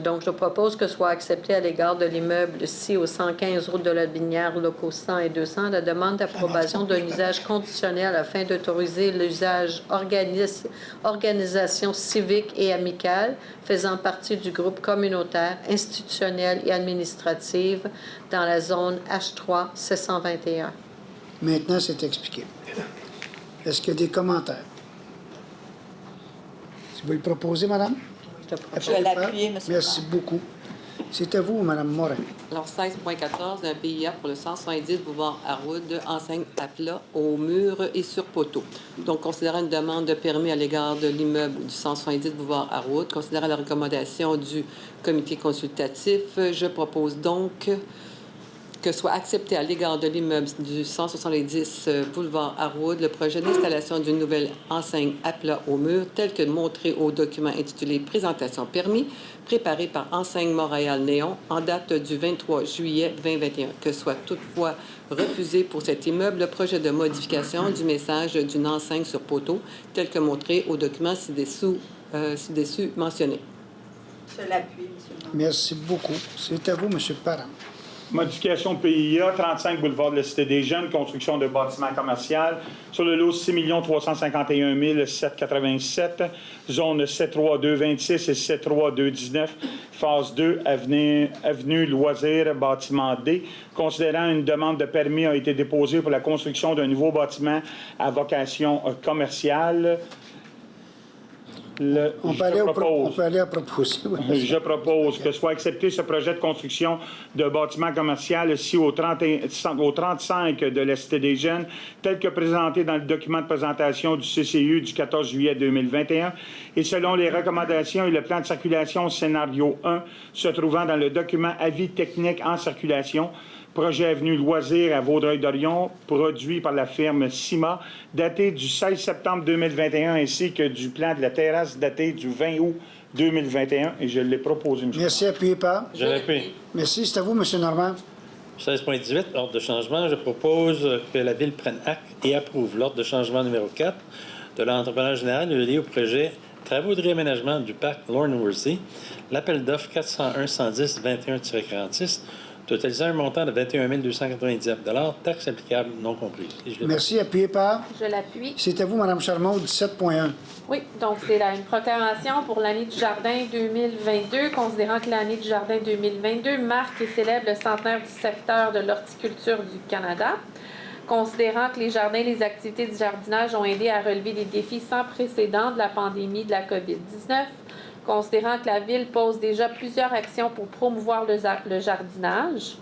[SPEAKER 10] Donc, je propose que soit accepté à l'égard de l'immeuble si au 115 route de la Binière, locaux 100 et 200, la demande d'approbation d'un usage conditionnel afin d'autoriser l'usage organisation civique et amicale faisant partie du groupe communautaire, institutionnel et administrative dans la zone H3 721.
[SPEAKER 1] Maintenant, c'est expliqué. Est-ce qu'il y a des commentaires? Si vous le proposez, madame?
[SPEAKER 6] Je vais l'appuyer, M.
[SPEAKER 1] Merci beaucoup. C'est à vous, Mme Morin.
[SPEAKER 11] Alors, 16.14, un PIA pour le 170 boulevard Harwood, enseigne à plat, au mur et sur poteau. Donc, considérant une demande de permis à l'égard de l'immeuble du 170 boulevard Harwood, considérant la recommandation du comité consultatif, je propose donc que soit accepté à l'égard de l'immeuble du 170 boulevard Harwood le projet d'installation d'une nouvelle enseigne à plat au mur, tel que montré au document intitulé « Présentation permis », préparé par Enseigne Montréal Néon en date du 23 juillet 2021. Que soit toutefois refusé pour cet immeuble le projet de modification du message d'une enseigne sur poteau, tel que montré au document ci-dessus mentionné.
[SPEAKER 6] Je l'appuie, M. le maire.
[SPEAKER 1] Merci beaucoup. C'est à vous, M. Parent.
[SPEAKER 12] Modification PIA, 35 boulevard de la Cité des Jeunes, construction de bâtiments commerciaux. Sur le lot 6 351 787, zone 73226 et 73219, phase 2, avenue Loisirs, bâtiment D. Considérant une demande de permis a été déposée pour la construction d'un nouveau bâtiment à vocation commerciale.
[SPEAKER 1] On peut aller à proposer. Oui.
[SPEAKER 12] Je propose que soit accepté ce projet de construction de bâtiment commercial ici au 35 de la Cité des Jeunes, tel que présenté dans le document de présentation du CCU du 14 juillet 2021 et selon les recommandations et le plan de circulation scénario 1 se trouvant dans le document avis technique en circulation. Projet avenue Loisirs à Vaudreuil-Dorion, produit par la firme CIMA, daté du 16 septembre 2021, ainsi que du plan de la terrasse daté du 20 août 2021. Et je l'ai proposé, M.
[SPEAKER 1] Merci, appuyé par.
[SPEAKER 13] Je l'appuie.
[SPEAKER 1] Merci, c'est à vous, M. Normand.
[SPEAKER 13] 16.18, ordre de changement. Je propose que la Ville prenne acte et approuve l'ordre de changement numéro 4 de l'entrepreneur général lié au projet Travaux de réaménagement du parc Lorne-Worthy, l'appel d'offres 401-110-21-46, totalisant un montant de 21 299 $, taxes applicables non comprises.
[SPEAKER 1] Merci. Appuyé par.
[SPEAKER 9] Je l'appuie.
[SPEAKER 1] C'est à vous, Mme Charmot, 17.1.
[SPEAKER 9] Oui, donc c'est une proclamation pour l'année du Jardin 2022, considérant que l'année du Jardin 2022 marque et célèbre le centenaire du secteur de l'horticulture du Canada. Considérant que les jardins et les activités du jardinage ont aidé à relever des défis sans précédent de la pandémie de la COVID-19, considérant que la Ville pose déjà plusieurs actions pour promouvoir le jardinage,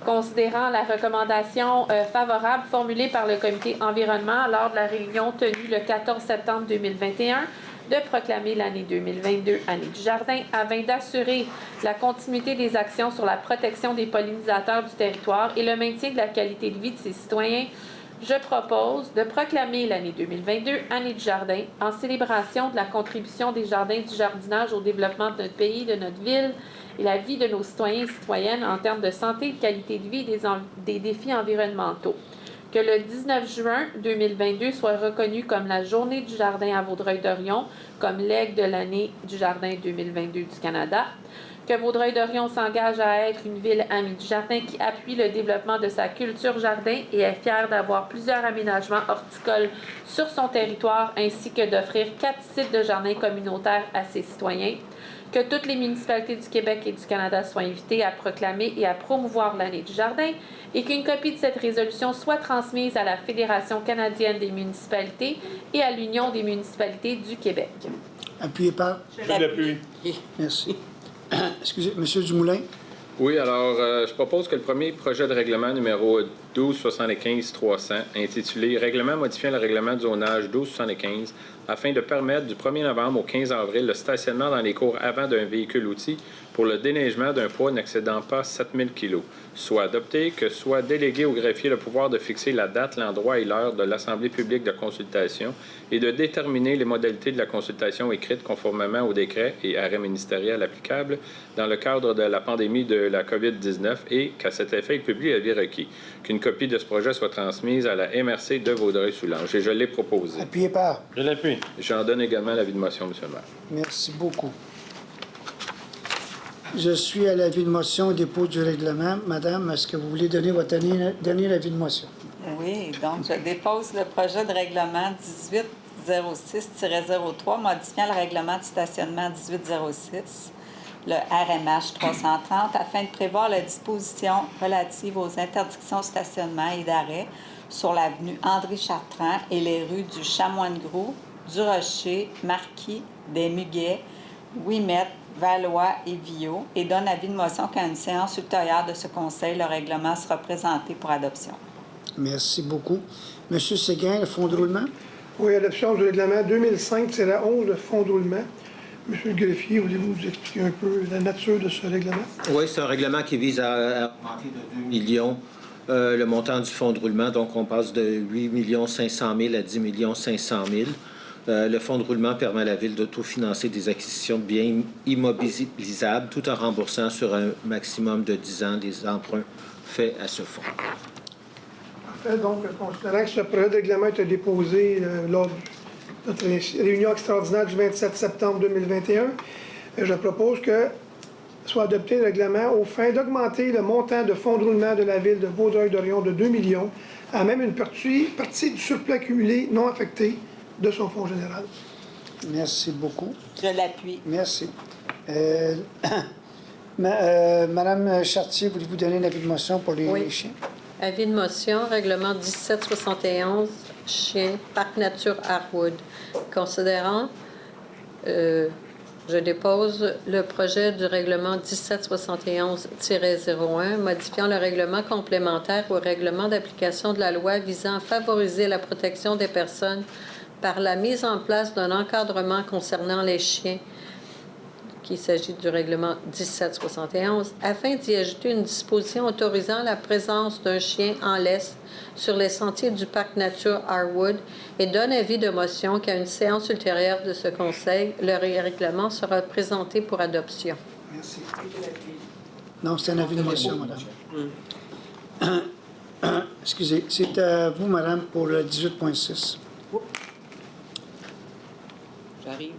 [SPEAKER 9] considérant la recommandation favorable formulée par le comité environnement lors de la réunion tenue le 14 septembre 2021 de proclamer l'année 2022 année du jardin afin d'assurer la continuité des actions sur la protection des pollinisateurs du territoire et le maintien de la qualité de vie de ses citoyens. Je propose de proclamer l'année 2022 année du jardin en célébration de la contribution des jardins du jardinage au développement de notre pays, de notre ville et la vie de nos citoyens et citoyennes en termes de santé, de qualité de vie et des défis environnementaux. Que le 19 juin 2022 soit reconnu comme la Journée du jardin à Vaudreuil-Dorion, comme legs de l'année du jardin 2022 du Canada. Que Vaudreuil-Dorion s'engage à être une ville amie du jardin qui appuie le développement de sa culture jardin et est fière d'avoir plusieurs aménagements horticoles sur son territoire, ainsi que d'offrir 4 sites de jardins communautaires à ses citoyens. Que toutes les municipalités du Québec et du Canada soient invitées à proclamer et à promouvoir l'année du jardin et qu'une copie de cette résolution soit transmise à la Fédération canadienne des municipalités et à l'Union des municipalités du Québec.
[SPEAKER 1] Appuyé par.
[SPEAKER 12] Je l'appuie.
[SPEAKER 1] Merci. Excusez, M. Dumoulin.
[SPEAKER 8] Oui, alors je propose que le premier projet de règlement numéro 1275-300, intitulé « Règlement modifiant le règlement de zonage 1275 afin de permettre du 1er novembre au 15 avril le stationnement dans les cours avant d'un véhicule-outil pour le déneigement d'un poids n'excédant pas 7000 kg, soit adopté, que soit délégué au greffier le pouvoir de fixer la date, l'endroit et l'heure de l'Assemblée publique de consultation et de déterminer les modalités de la consultation écrite conformément au décret et arrêt ministériel applicable dans le cadre de la pandémie de la COVID-19 et qu'à cet effet, il publie l'avis requis. Qu'une copie de ce projet soit transmise à la MRC de Vaudreuil-Soulanges. Et je l'ai proposé.
[SPEAKER 1] Appuyé par.
[SPEAKER 13] Je l'appuie.
[SPEAKER 8] J'en donne également l'avis de motion, M. le maire.
[SPEAKER 1] Merci beaucoup. Je suis à l'avis de motion au dépôt du règlement. Madame, est-ce que vous voulez donner votre dernier avis de motion?
[SPEAKER 6] Oui, donc je dépose le projet de règlement 1806-03 modifiant le règlement de stationnement 1806, le RMH 330, afin de prévoir les dispositions relatives aux interdictions de stationnement et d'arrêt sur l'avenue André-Chartrand et les rues du Chamoine-Gros, du Rocher, Marquis, des Muguets, Ouimet, Valois et Viau, et donne avis de motion qu'à une séance ultérieure de ce Conseil, le règlement sera présenté pour adoption.
[SPEAKER 1] Merci beaucoup. Monsieur Séguin, le fonds de roulement?
[SPEAKER 7] Oui, adoption du règlement 2005-11, le fonds de roulement. Monsieur le greffier, voulez-vous nous expliquer un peu la nature de ce règlement? Oui,
[SPEAKER 2] c'est un règlement qui vise à augmenter de 2 millions le montant du fonds de roulement. Donc, on passe de 8 500 000 à 10 500 000. Le fonds de roulement permet à la Ville d'autofinancer des acquisitions de biens immobilisables tout en remboursant sur un maximum de 10 ans des emprunts faits à ce fonds.
[SPEAKER 7] Parfait. Donc, considérant que ce projet de règlement a été déposé lors de notre réunion extraordinaire du 27 septembre 2021, je propose que soit adopté le règlement aux fins d'augmenter le montant de fonds de roulement de la Ville de Vaudreuil-Dorion de 2 millions à même une partie du surplus accumulé non affecté de son fonds général.
[SPEAKER 1] Merci beaucoup.
[SPEAKER 6] Je l'appuie.
[SPEAKER 1] Merci. Madame Chartier, voulez-vous donner un avis de motion pour les chiens?
[SPEAKER 10] Avis de motion, règlement 1771, chien, Parc Nature Harwood. Considérant, je dépose le projet du règlement 1771-01, modifiant le règlement complémentaire au règlement d'application de la loi visant à favoriser la protection des personnes par la mise en place d'un encadrement concernant les chiens, qu'il s'agit du règlement 1771, afin d'y ajouter une disposition autorisant la présence d'un chien en laisse sur les sentiers du Parc Nature Harwood et donne avis de motion qu'à une séance ultérieure de ce Conseil, le règlement sera présenté pour adoption.
[SPEAKER 1] Merci. Non, c'est un avis de motion, madame. Excusez, c'est à vous, madame, pour le 18.6.
[SPEAKER 11] J'arrive.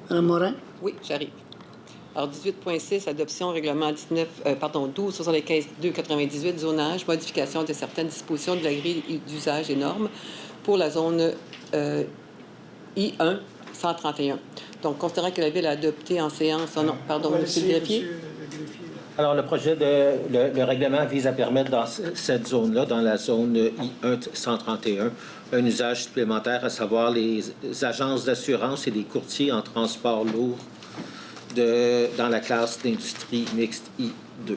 [SPEAKER 1] Madame Morin?
[SPEAKER 11] Oui, j'arrive. Alors, 18.6, adoption règlement 1275-298, zonage, modification de certaines dispositions de la grille d'usage et normes pour la zone I1 131. Donc, considérant que la Ville a adopté en séance... Oh non, pardon, monsieur le greffier.
[SPEAKER 2] Alors, le règlement vise à permettre dans cette zone-là, dans la zone I1 131, un usage supplémentaire, à savoir les agences d'assurance et les courtiers en transport lourd dans la classe d'industrie mixte I2.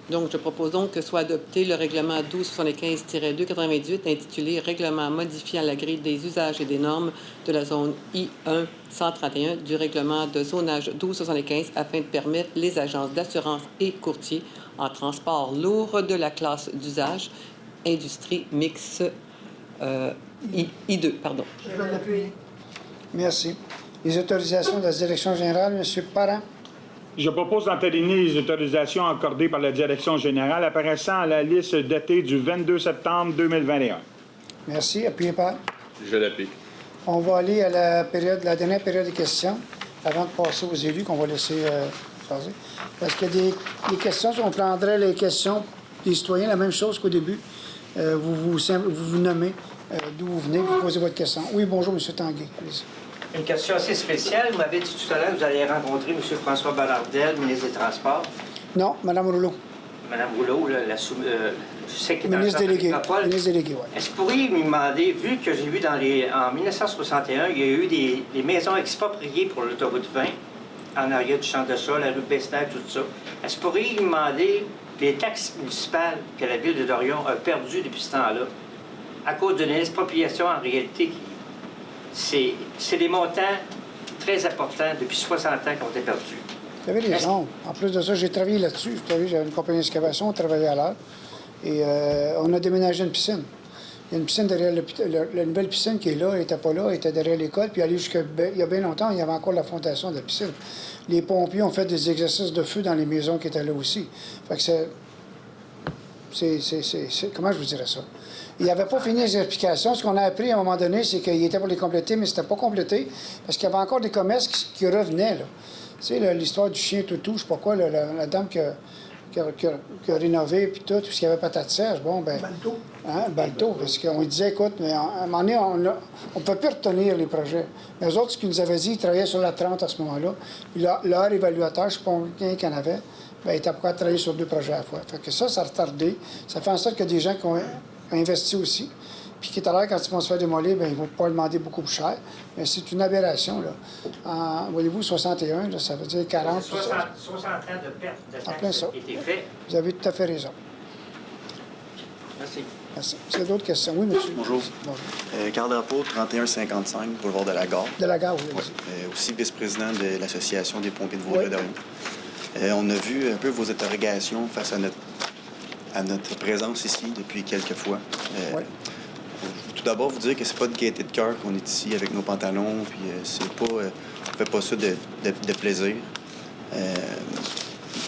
[SPEAKER 11] Donc, je propose donc que soit adopté le règlement 1275-298 intitulé « Règlement modifiant la grille des usages et des normes de la zone I1 131 du règlement de zonage 1275 afin de permettre les agences d'assurance et courtiers en transport lourd de la classe d'usage industrie mixte I2. Pardon.
[SPEAKER 1] Je vais l'appuyer. Merci. Les autorisations de la Direction générale, M. Parent.
[SPEAKER 12] Je propose d'entériner les autorisations accordées par la Direction générale apparaissant à la liste datée du 22 septembre 2021.
[SPEAKER 1] Merci. Appuyez par.
[SPEAKER 8] Je l'appuie.
[SPEAKER 1] On va aller à la dernière période de questions avant de passer aux élus qu'on va laisser passer. Parce qu'il y a des questions, on prendrait les questions des citoyens, la même chose qu'au début. Vous vous nommez d'où vous venez, vous posez votre question. Oui, bonjour, M. Tanguay. Allez-y.
[SPEAKER 5] Une question assez spéciale. Vous m'avez dit tout à l'heure que vous allez rencontrer M. François Ballardel, ministre des Transports.
[SPEAKER 1] Non, Mme Rouleau.
[SPEAKER 5] Mme Rouleau, je sais qu'elle est
[SPEAKER 1] ministre délégué. Ministre délégué, oui.
[SPEAKER 5] Est-ce que vous pourriez me demander, vu que j'ai vu en 1961, il y a eu des maisons expropriées pour l'autoroute 20, en arrière du centre de ça, la rue Besnard, tout ça. Est-ce que vous pourriez demander les taxes municipales que la ville de Dorion a perdues depuis ce temps-là, à cause d'une expropriation en réalité, c'est des montants très importants depuis 60 ans qui ont été perdus.
[SPEAKER 1] Vous avez raison. En plus de ça, j'ai travaillé là-dessus. J'avais une compagnie d'excavation, on travaillait à l'heure. Et on a déménagé une piscine. Il y a une piscine derrière la nouvelle piscine qui est là, elle n'était pas là, elle était derrière l'école. Puis il y a bien longtemps, il y avait encore la fondation de la piscine. Les pompiers ont fait des exercices de feu dans les maisons qui étaient là aussi. Fait que comment je vous dirais ça? Il n'avait pas fini les explications. Ce qu'on a appris à un moment donné, c'est qu'il était pour les compléter, mais c'était pas complété, parce qu'il y avait encore des commerces qui revenaient, là. Tu sais, l'histoire du chien toutou, je sais pas quoi, la dame qui a rénové, puis tout ce qu'il y avait patate Serge, bon, ben...
[SPEAKER 7] Balto.
[SPEAKER 1] Hein, Balto, parce qu'on disait, écoute, mais à un moment donné, on ne peut plus retenir les projets. Mais eux autres, ce qu'ils nous avaient dit, ils travaillaient sur la 30 à ce moment-là. Puis leur évaluateur, je ne sais pas combien qu'il y en avait, bien, il était prêt à travailler sur 2 projets à la fois. Fait que ça a retardé. Ça fait en sorte qu'il y a des gens qui ont investi aussi. Puis qui, tout à l'heure, quand ils vont se faire démolir, bien, ils vont pas demander beaucoup plus cher. Mais c'est une aberration, là. Voyez-vous, 61, là, ça veut dire 40.
[SPEAKER 5] 60 ans de perte de taxes qui été fait.
[SPEAKER 1] Vous avez tout à fait raison.
[SPEAKER 5] Merci.
[SPEAKER 1] Merci. Est-ce qu'il y a d'autres questions? Oui, monsieur.
[SPEAKER 14] Bonjour.
[SPEAKER 1] Bonjour.
[SPEAKER 14] Carl Drapeau, 3155, boulevard de la Gare.
[SPEAKER 1] De la Gare, oui.
[SPEAKER 14] Aussi vice-président de l'Association des pompiers de Vaudreuil-Dorion. On a vu un peu vos interrogations face à notre présence ici depuis quelques fois. Je veux tout d'abord vous dire que c'est pas de gaieté de cœur qu'on est ici avec nos pantalons, puis c'est pas, on fait pas ça de plaisir.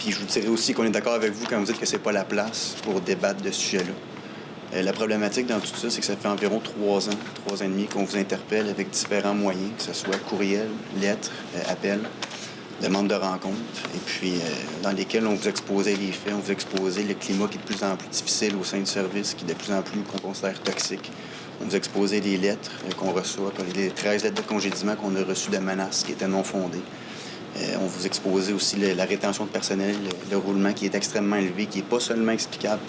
[SPEAKER 14] Puis je vous dirais aussi qu'on est d'accord avec vous quand vous dites que c'est pas la place pour débattre de ce sujet-là. La problématique dans tout ça, c'est que ça fait environ 3 ans, 3 ans et demi qu'on vous interpelle avec différents moyens, que ce soit courriel, lettres, appels, demandes de rencontres, et puis dans lesquels on vous exposait les faits, on vous exposait le climat qui est de plus en plus difficile au sein du service, qui est de plus en plus qu'on considère toxique. On vous exposait les lettres qu'on reçoit, les 13 lettres de congédiement qu'on a reçues de menaces qui étaient non fondées. On vous exposait aussi la rétention de personnel, le roulement qui est extrêmement élevé, qui n'est pas seulement explicable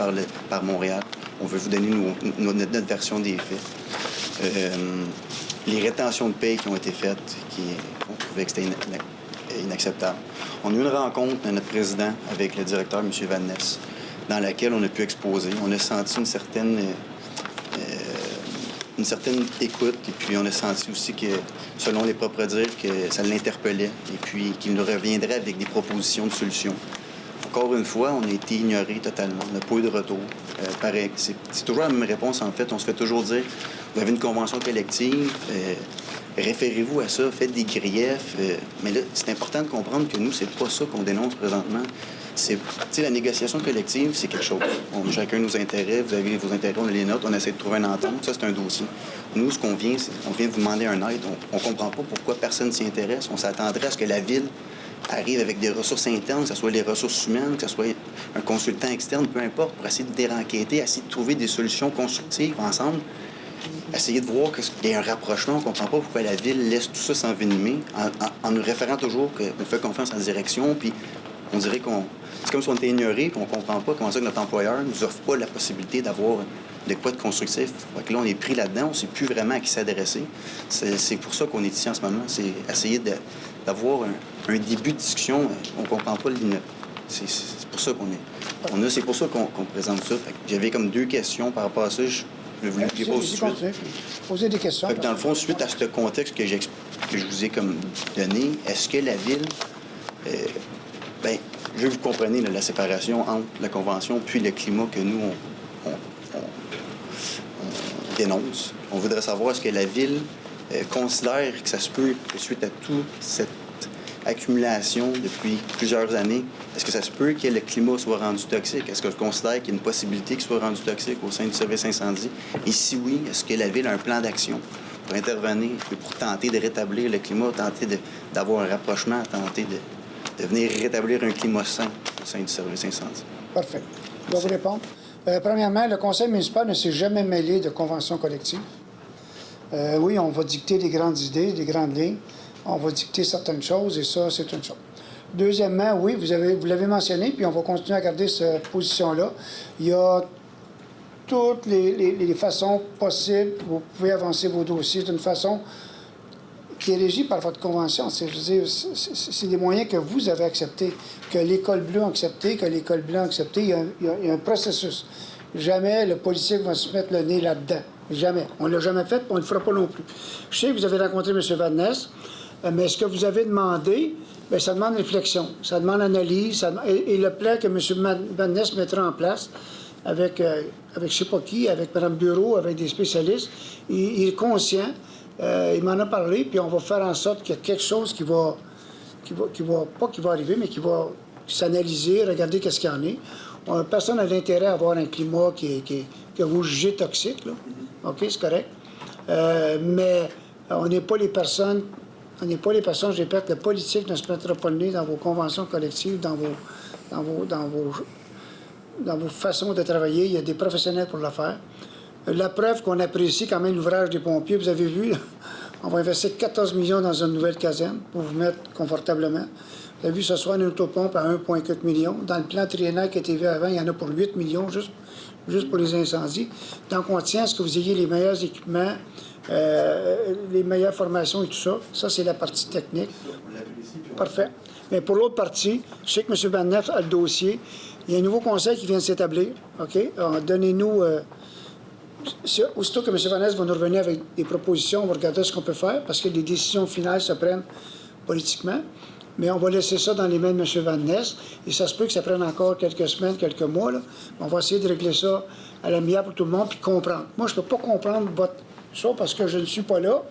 [SPEAKER 14] par Montréal. On veut vous donner notre version des faits. Les rétentions de paye qui ont été faites, on trouvait que c'était inacceptable. On a eu une rencontre de notre président avec le directeur, M. Van Ness, dans laquelle on a pu exposer. On a senti une certaine écoute, et puis on a senti aussi que, selon les propres dires, que ça l'interpellait, et puis qu'il nous reviendrait avec des propositions de solutions. Encore une fois, on a été ignoré totalement. On n'a pas eu de retour. Pareil, c'est toujours la même réponse, en fait. On se fait toujours dire, vous avez une convention collective, référez-vous à ça, faites des griefs. Mais là, c'est important de comprendre que nous, c'est pas ça qu'on dénonce présentement. La négociation collective, c'est quelque chose. On a chacun nos intérêts, vous avez vos intérêts, on a les nôtres, on essaie de trouver une entente. Ça, c'est un dossier. Nous, ce qu'on vient, on vient vous demander un aide. On comprend pas pourquoi personne s'y intéresse. On s'attendrait à ce que la Ville arrive avec des ressources internes, que ce soit les ressources humaines, que ce soit un consultant externe, peu importe, pour essayer de dérenquêter, essayer de trouver des solutions constructives ensemble. Essayer de voir qu'il y a un rapprochement. On ne comprend pas pourquoi la Ville laisse tout ça s'envenimer en nous référant toujours qu'on fait confiance à la direction, puis on dirait qu'on... C'est comme si on était ignoré, puis on ne comprend pas comment ça que notre employeur ne nous offre pas la possibilité d'avoir de quoi de constructif. Donc là, on est pris là-dedans, on ne sait plus vraiment à qui s'adresser. C'est pour ça qu'on est ici en ce moment. C'est essayer d'avoir un début de discussion. On ne comprend pas le... C'est pour ça qu'on est... C'est pour ça qu'on présente ça. J'avais comme 2 questions par rapport à ça. Je voulais les poser tout de suite.
[SPEAKER 1] Poser des questions.
[SPEAKER 14] Dans le fond, suite à ce contexte que je vous ai comme donné, est-ce que la Ville... je veux que vous compreniez la séparation entre la Convention puis le climat que nous, on dénonce. On voudrait savoir, est-ce que la Ville considère que ça se peut, que suite à toute cette accumulation depuis plusieurs années, est-ce que ça se peut que le climat soit rendu toxique? Est-ce qu'elle considère qu'il y a une possibilité qu'il soit rendu toxique au sein du service incendie? Et si oui, est-ce que la Ville a un plan d'action pour intervenir, pour tenter de rétablir le climat, tenter d'avoir un rapprochement, tenter de venir rétablir un climat sain au sein du service incendie?
[SPEAKER 1] Parfait. Je vais vous répondre. Premièrement, le conseil municipal ne s'est jamais mêlé de conventions collectives. Oui, on va dicter des grandes idées, des grandes lignes. On va dicter certaines choses, et ça, c'est une chose. Deuxièmement, oui, vous l'avez mentionné, puis on va continuer à garder cette position-là. Il y a toutes les façons possibles. Vous pouvez avancer vos dossiers d'une façon qui est régi par votre convention. Je veux dire, c'est des moyens que vous avez acceptés, que l'École bleue a accepté, que l'École blanche a accepté. Il y a un processus. Jamais le politique va se mettre le nez là-dedans. Jamais. On ne l'a jamais fait, on ne le fera pas non plus. Je sais que vous avez rencontré M. Van Ness, mais ce que vous avez demandé, bien, ça demande réflexion, ça demande analyse, et le plan que M. Van Ness mettra en place avec je ne sais pas qui, avec Mme Bureau, avec des spécialistes, il est conscient, il m'en a parlé, puis on va faire en sorte qu'il y a quelque chose qui va arriver, mais qui va s'analyser, regarder qu'est-ce qu'il y en est. Personne n'a l'intérêt à avoir un climat que vous jugez toxique, là. OK, c'est correct. Mais on n'est pas les personnes, je répète, le politique ne se mettra pas le nez dans vos conventions collectives, dans vos façons de travailler. Il y a des professionnels pour le faire. La preuve qu'on apprécie quand même l'ouvrage des pompiers, vous avez vu, là, on va investir 14 millions dans une nouvelle caserne pour vous mettre confortablement. Vous avez vu ce soir une autopompe à 1,4 million. Dans le plan triennal qui a été vu avant, il y en a pour 8 millions, juste pour les incendies. Donc, on tient à ce que vous ayez les meilleurs équipements, les meilleures formations et tout ça. Ça, c'est la partie technique. Parfait. Mais pour l'autre partie, je sais que M. Van Ness a le dossier. Il y a un nouveau conseil qui vient de s'établir. OK? Donnez-nous... aussitôt que M. Van Ness va nous revenir avec des propositions, on va regarder ce qu'on peut faire, parce que les décisions finales se prennent politiquement. Mais on va laisser ça dans les mains de M. Van Ness. Et ça se peut que ça prenne encore quelques semaines, quelques mois. Là. On va essayer de régler ça à l'amiable pour tout le monde, puis comprendre. Moi, je ne peux pas comprendre votre chose parce que je ne suis pas là.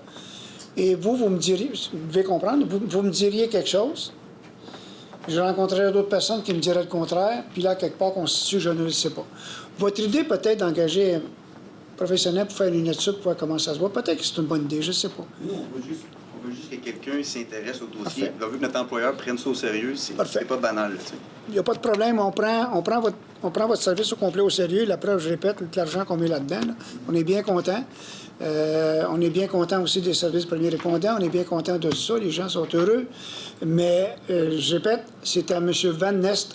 [SPEAKER 1] Et vous me diriez, vous devez comprendre, vous me diriez quelque chose. Je rencontrerai d'autres personnes qui me diraient le contraire. Puis là, quelque part, on se situe, je ne le sais pas. Votre idée, peut-être, d'engager un professionnel pour faire une étude, pour voir comment ça se voit, peut-être que c'est une bonne idée, je ne sais pas.
[SPEAKER 14] Nous, on veut juste que quelqu'un s'intéresse au dossier. On veut que notre employeur prenne ça au sérieux. C'est pas banal.
[SPEAKER 1] Il n'y a pas de problème. On prend votre service au complet au sérieux. La preuve, je répète, l'argent qu'on met là-dedans, là, on est bien content. On est bien content aussi des services premiers répondants. On est bien content de ça. Les gens sont heureux. Mais, je répète, c'est à M. Van Ness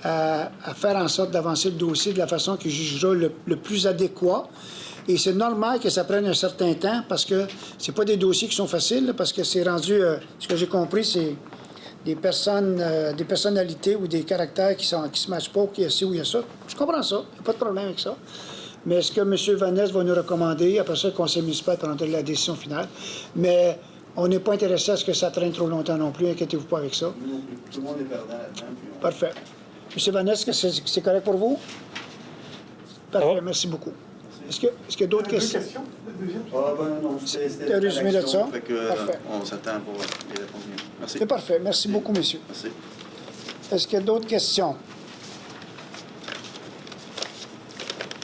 [SPEAKER 1] à faire en sorte d'avancer le dossier de la façon qu'il jugera le plus adéquat. Et c'est normal que ça prenne un certain temps parce que c'est pas des dossiers qui sont faciles, parce que c'est rendu, ce que j'ai compris, c'est des personnes, des personnalités ou des caractères qui se matchent pas, qu'il y a ci ou il y a ça. Je comprends ça, il n'y a pas de problème avec ça. Mais est-ce que M. Van Ness va nous recommander, après ça, le conseil municipal prendra la décision finale. Mais on n'est pas intéressé à ce que ça traîne trop longtemps non plus, inquiétez-vous pas avec ça.
[SPEAKER 14] Tout le monde est perdant là-dedans.
[SPEAKER 1] Parfait. M. Van Ness, est-ce que c'est correct pour vous? Parfait, merci beaucoup. Est-ce qu'il y a d'autres questions?
[SPEAKER 14] Non,
[SPEAKER 1] c'était un résumé de ça.
[SPEAKER 14] Parfait. On s'attend pour les réponses. Merci.
[SPEAKER 1] C'est parfait. Merci beaucoup, messieurs.
[SPEAKER 14] Merci.
[SPEAKER 1] Est-ce qu'il y a d'autres questions?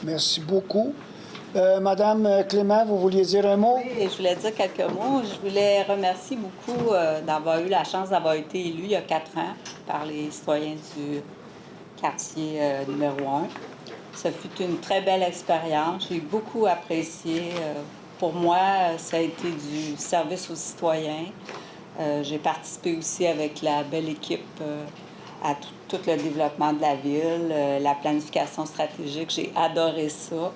[SPEAKER 1] Merci beaucoup. Madame Clément, vous vouliez dire un mot?
[SPEAKER 6] Oui, je voulais dire quelques mots. Je voulais remercier beaucoup d'avoir eu la chance d'avoir été élu il y a 4 ans par les citoyens du quartier numéro 1. Ça fut une très belle expérience. J'ai beaucoup apprécié. Pour moi, ça a été du service aux citoyens. J'ai participé aussi avec la belle équipe à tout le développement de la ville, la planification stratégique. J'ai adoré ça.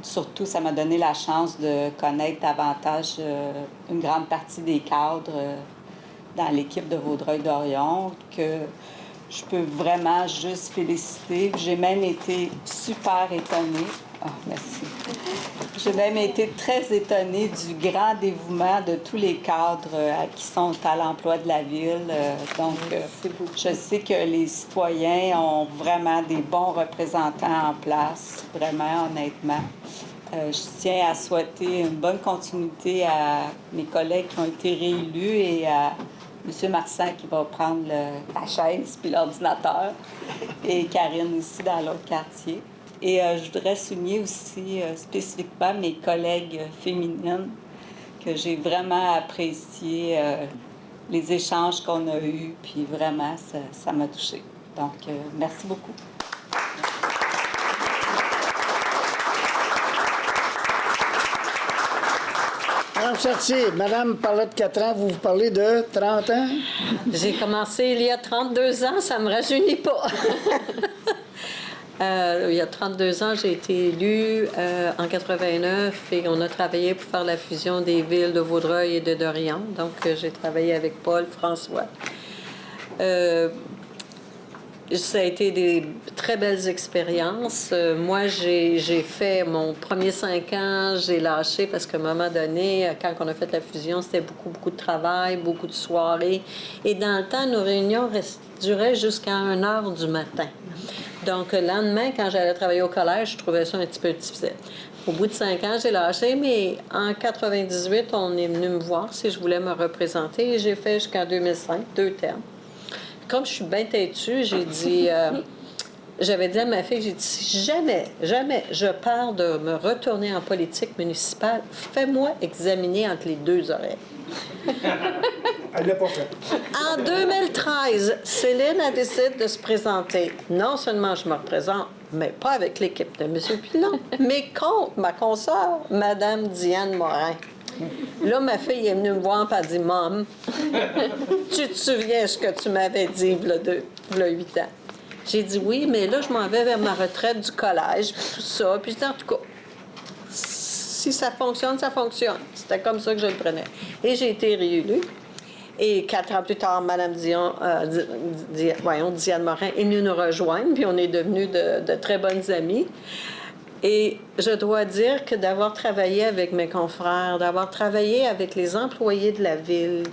[SPEAKER 6] Surtout, ça m'a donné la chance de connaître davantage une grande partie des cadres dans l'équipe de Vaudreuil-Dorion que je peux vraiment juste féliciter. J'ai même été super étonnée. Oh, merci. J'ai même été très étonnée du grand dévouement de tous les cadres qui sont à l'emploi de la ville. Donc, je sais que les citoyens ont vraiment des bons représentants en place, vraiment, honnêtement. Je tiens à souhaiter une bonne continuité à mes collègues qui ont été réélus et à M. Marsan qui va prendre la chaise puis l'ordinateur et Karine aussi dans l'autre quartier. Et je voudrais souligner aussi spécifiquement mes collègues féminines que j'ai vraiment apprécié les échanges qu'on a eus, puis vraiment, ça m'a touchée. Donc, merci beaucoup.
[SPEAKER 1] Madame Chartier, Madame parlait de 4 ans, vous parlez de 30 ans?
[SPEAKER 10] J'ai commencé il y a 32 ans, ça ne me rajeunit pas. Il y a 32 ans, j'ai été élue en 89 et on a travaillé pour faire la fusion des villes de Vaudreuil et de Dorion. Donc, j'ai travaillé avec Paul, François. Ça a été des très belles expériences. Moi, j'ai fait mon premier 5 ans, j'ai lâché parce qu'à un moment donné, quand on a fait la fusion, c'était beaucoup de travail, beaucoup de soirées. Et dans le temps, nos réunions duraient jusqu'à 1h du matin. Donc, le lendemain, quand j'allais travailler au collège, je trouvais ça un petit peu difficile. Au bout de 5 ans, j'ai lâché, mais en 98, on est venu me voir si je voulais me représenter et j'ai fait jusqu'en 2005, 2 termes. Comme je suis bien têtue, j'ai dit... j'avais dit à ma fille, j'ai dit, si jamais je pars de me retourner en politique municipale, fais-moi examiner entre les 2 oreilles.
[SPEAKER 1] Elle l'a pas fait.
[SPEAKER 10] En 2013, Céline a décidé de se présenter. Non seulement je me représente, mais pas avec l'équipe de M. Pilon, mais contre ma consoeur, Mme Diane Morin. Là, ma fille est venue me voir et elle a dit « Mom, tu te souviens ce que tu m'avais dit il y a 8 ans? » J'ai dit « Oui, mais là, je m'en vais vers ma retraite du collège, puis tout ça. » Puis en tout cas, si ça fonctionne, ça fonctionne. C'était comme ça que je le prenais. Et j'ai été réélue. Et 4 ans plus tard, Mme Diane Morin est venue nous rejoindre, puis on est devenus de très bonnes amies. Et je dois dire que d'avoir travaillé avec mes confrères, d'avoir travaillé avec les employés de la ville,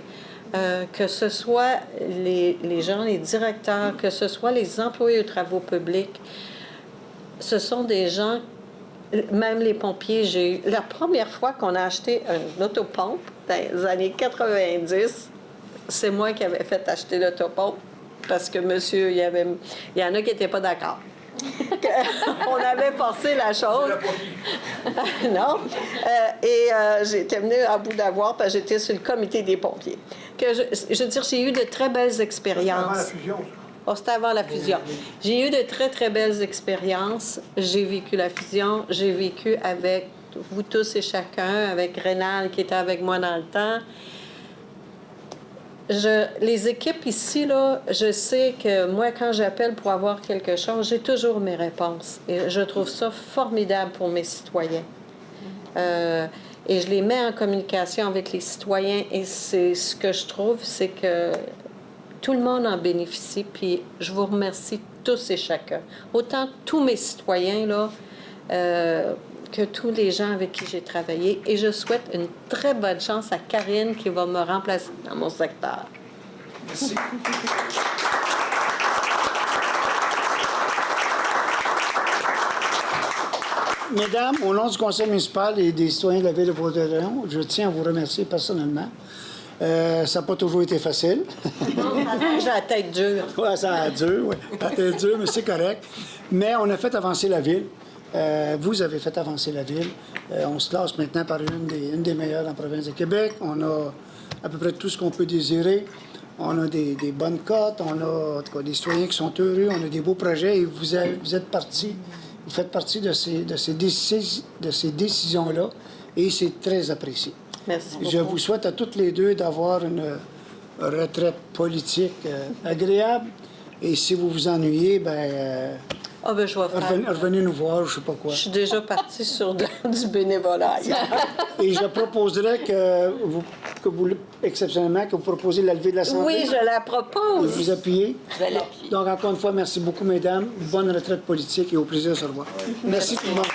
[SPEAKER 10] que ce soit les gens, les directeurs, que ce soit les employés aux travaux publics, ce sont des gens, même les pompiers. La première fois qu'on a acheté une autopompe, dans les années 90, c'est moi qui avais fait acheter l'autopompe parce que monsieur, il y en a qui n'étaient pas d'accord. On avait forcé la chose. Non. J'étais venue à bout d'avoir parce que j'étais sur le comité des pompiers. Je veux dire, j'ai eu de très belles expériences. C'était avant la fusion. J'ai eu de très, très belles expériences. J'ai vécu la fusion. J'ai vécu avec vous tous et chacun, avec Rénal qui était avec moi dans le temps. Les équipes ici, là, je sais que moi, quand j'appelle pour avoir quelque chose, j'ai toujours mes réponses. Et je trouve ça formidable pour mes citoyens. Et je les mets en communication avec les citoyens. Et c'est ce que je trouve, c'est que tout le monde en bénéficie. Puis je vous remercie tous et chacun. Autant tous mes citoyens, là, que tous les gens avec qui j'ai travaillé. Et je souhaite une très bonne chance à Karine qui va me remplacer dans mon secteur.
[SPEAKER 1] Merci. Mesdames, au nom du conseil municipal et des citoyens de la ville de Vaudreuil, je tiens à vous remercier personnellement. Ça n'a pas toujours été facile.
[SPEAKER 10] J'ai la tête dure.
[SPEAKER 1] Oui, ça a dur, oui. La tête dure, mais c'est correct. Mais on a fait avancer la ville. Vous avez fait avancer la ville. On se classe maintenant par une des meilleures en province de Québec. On a à peu près tout ce qu'on peut désirer. On a des bonnes cotes, on a en tout cas, des citoyens qui sont heureux, on a des beaux projets et vous êtes partis. Vous faites partie de ces décisions-là et c'est très apprécié.
[SPEAKER 10] Merci beaucoup.
[SPEAKER 1] Je vous souhaite à toutes les deux d'avoir une retraite politique agréable. Et si vous vous ennuyez, je vais faire. Revenez nous voir, je ne sais pas quoi.
[SPEAKER 10] Je suis déjà partie sur du bénévolat.
[SPEAKER 1] Et je proposerais exceptionnellement, que vous proposiez la levée de la santé.
[SPEAKER 10] Oui, je la propose.
[SPEAKER 1] Vous appuyez.
[SPEAKER 10] Je vais l'appuyer.
[SPEAKER 1] Donc, encore une fois, merci beaucoup, mesdames. Bonne retraite politique et au plaisir de se revoir. Merci tout le monde.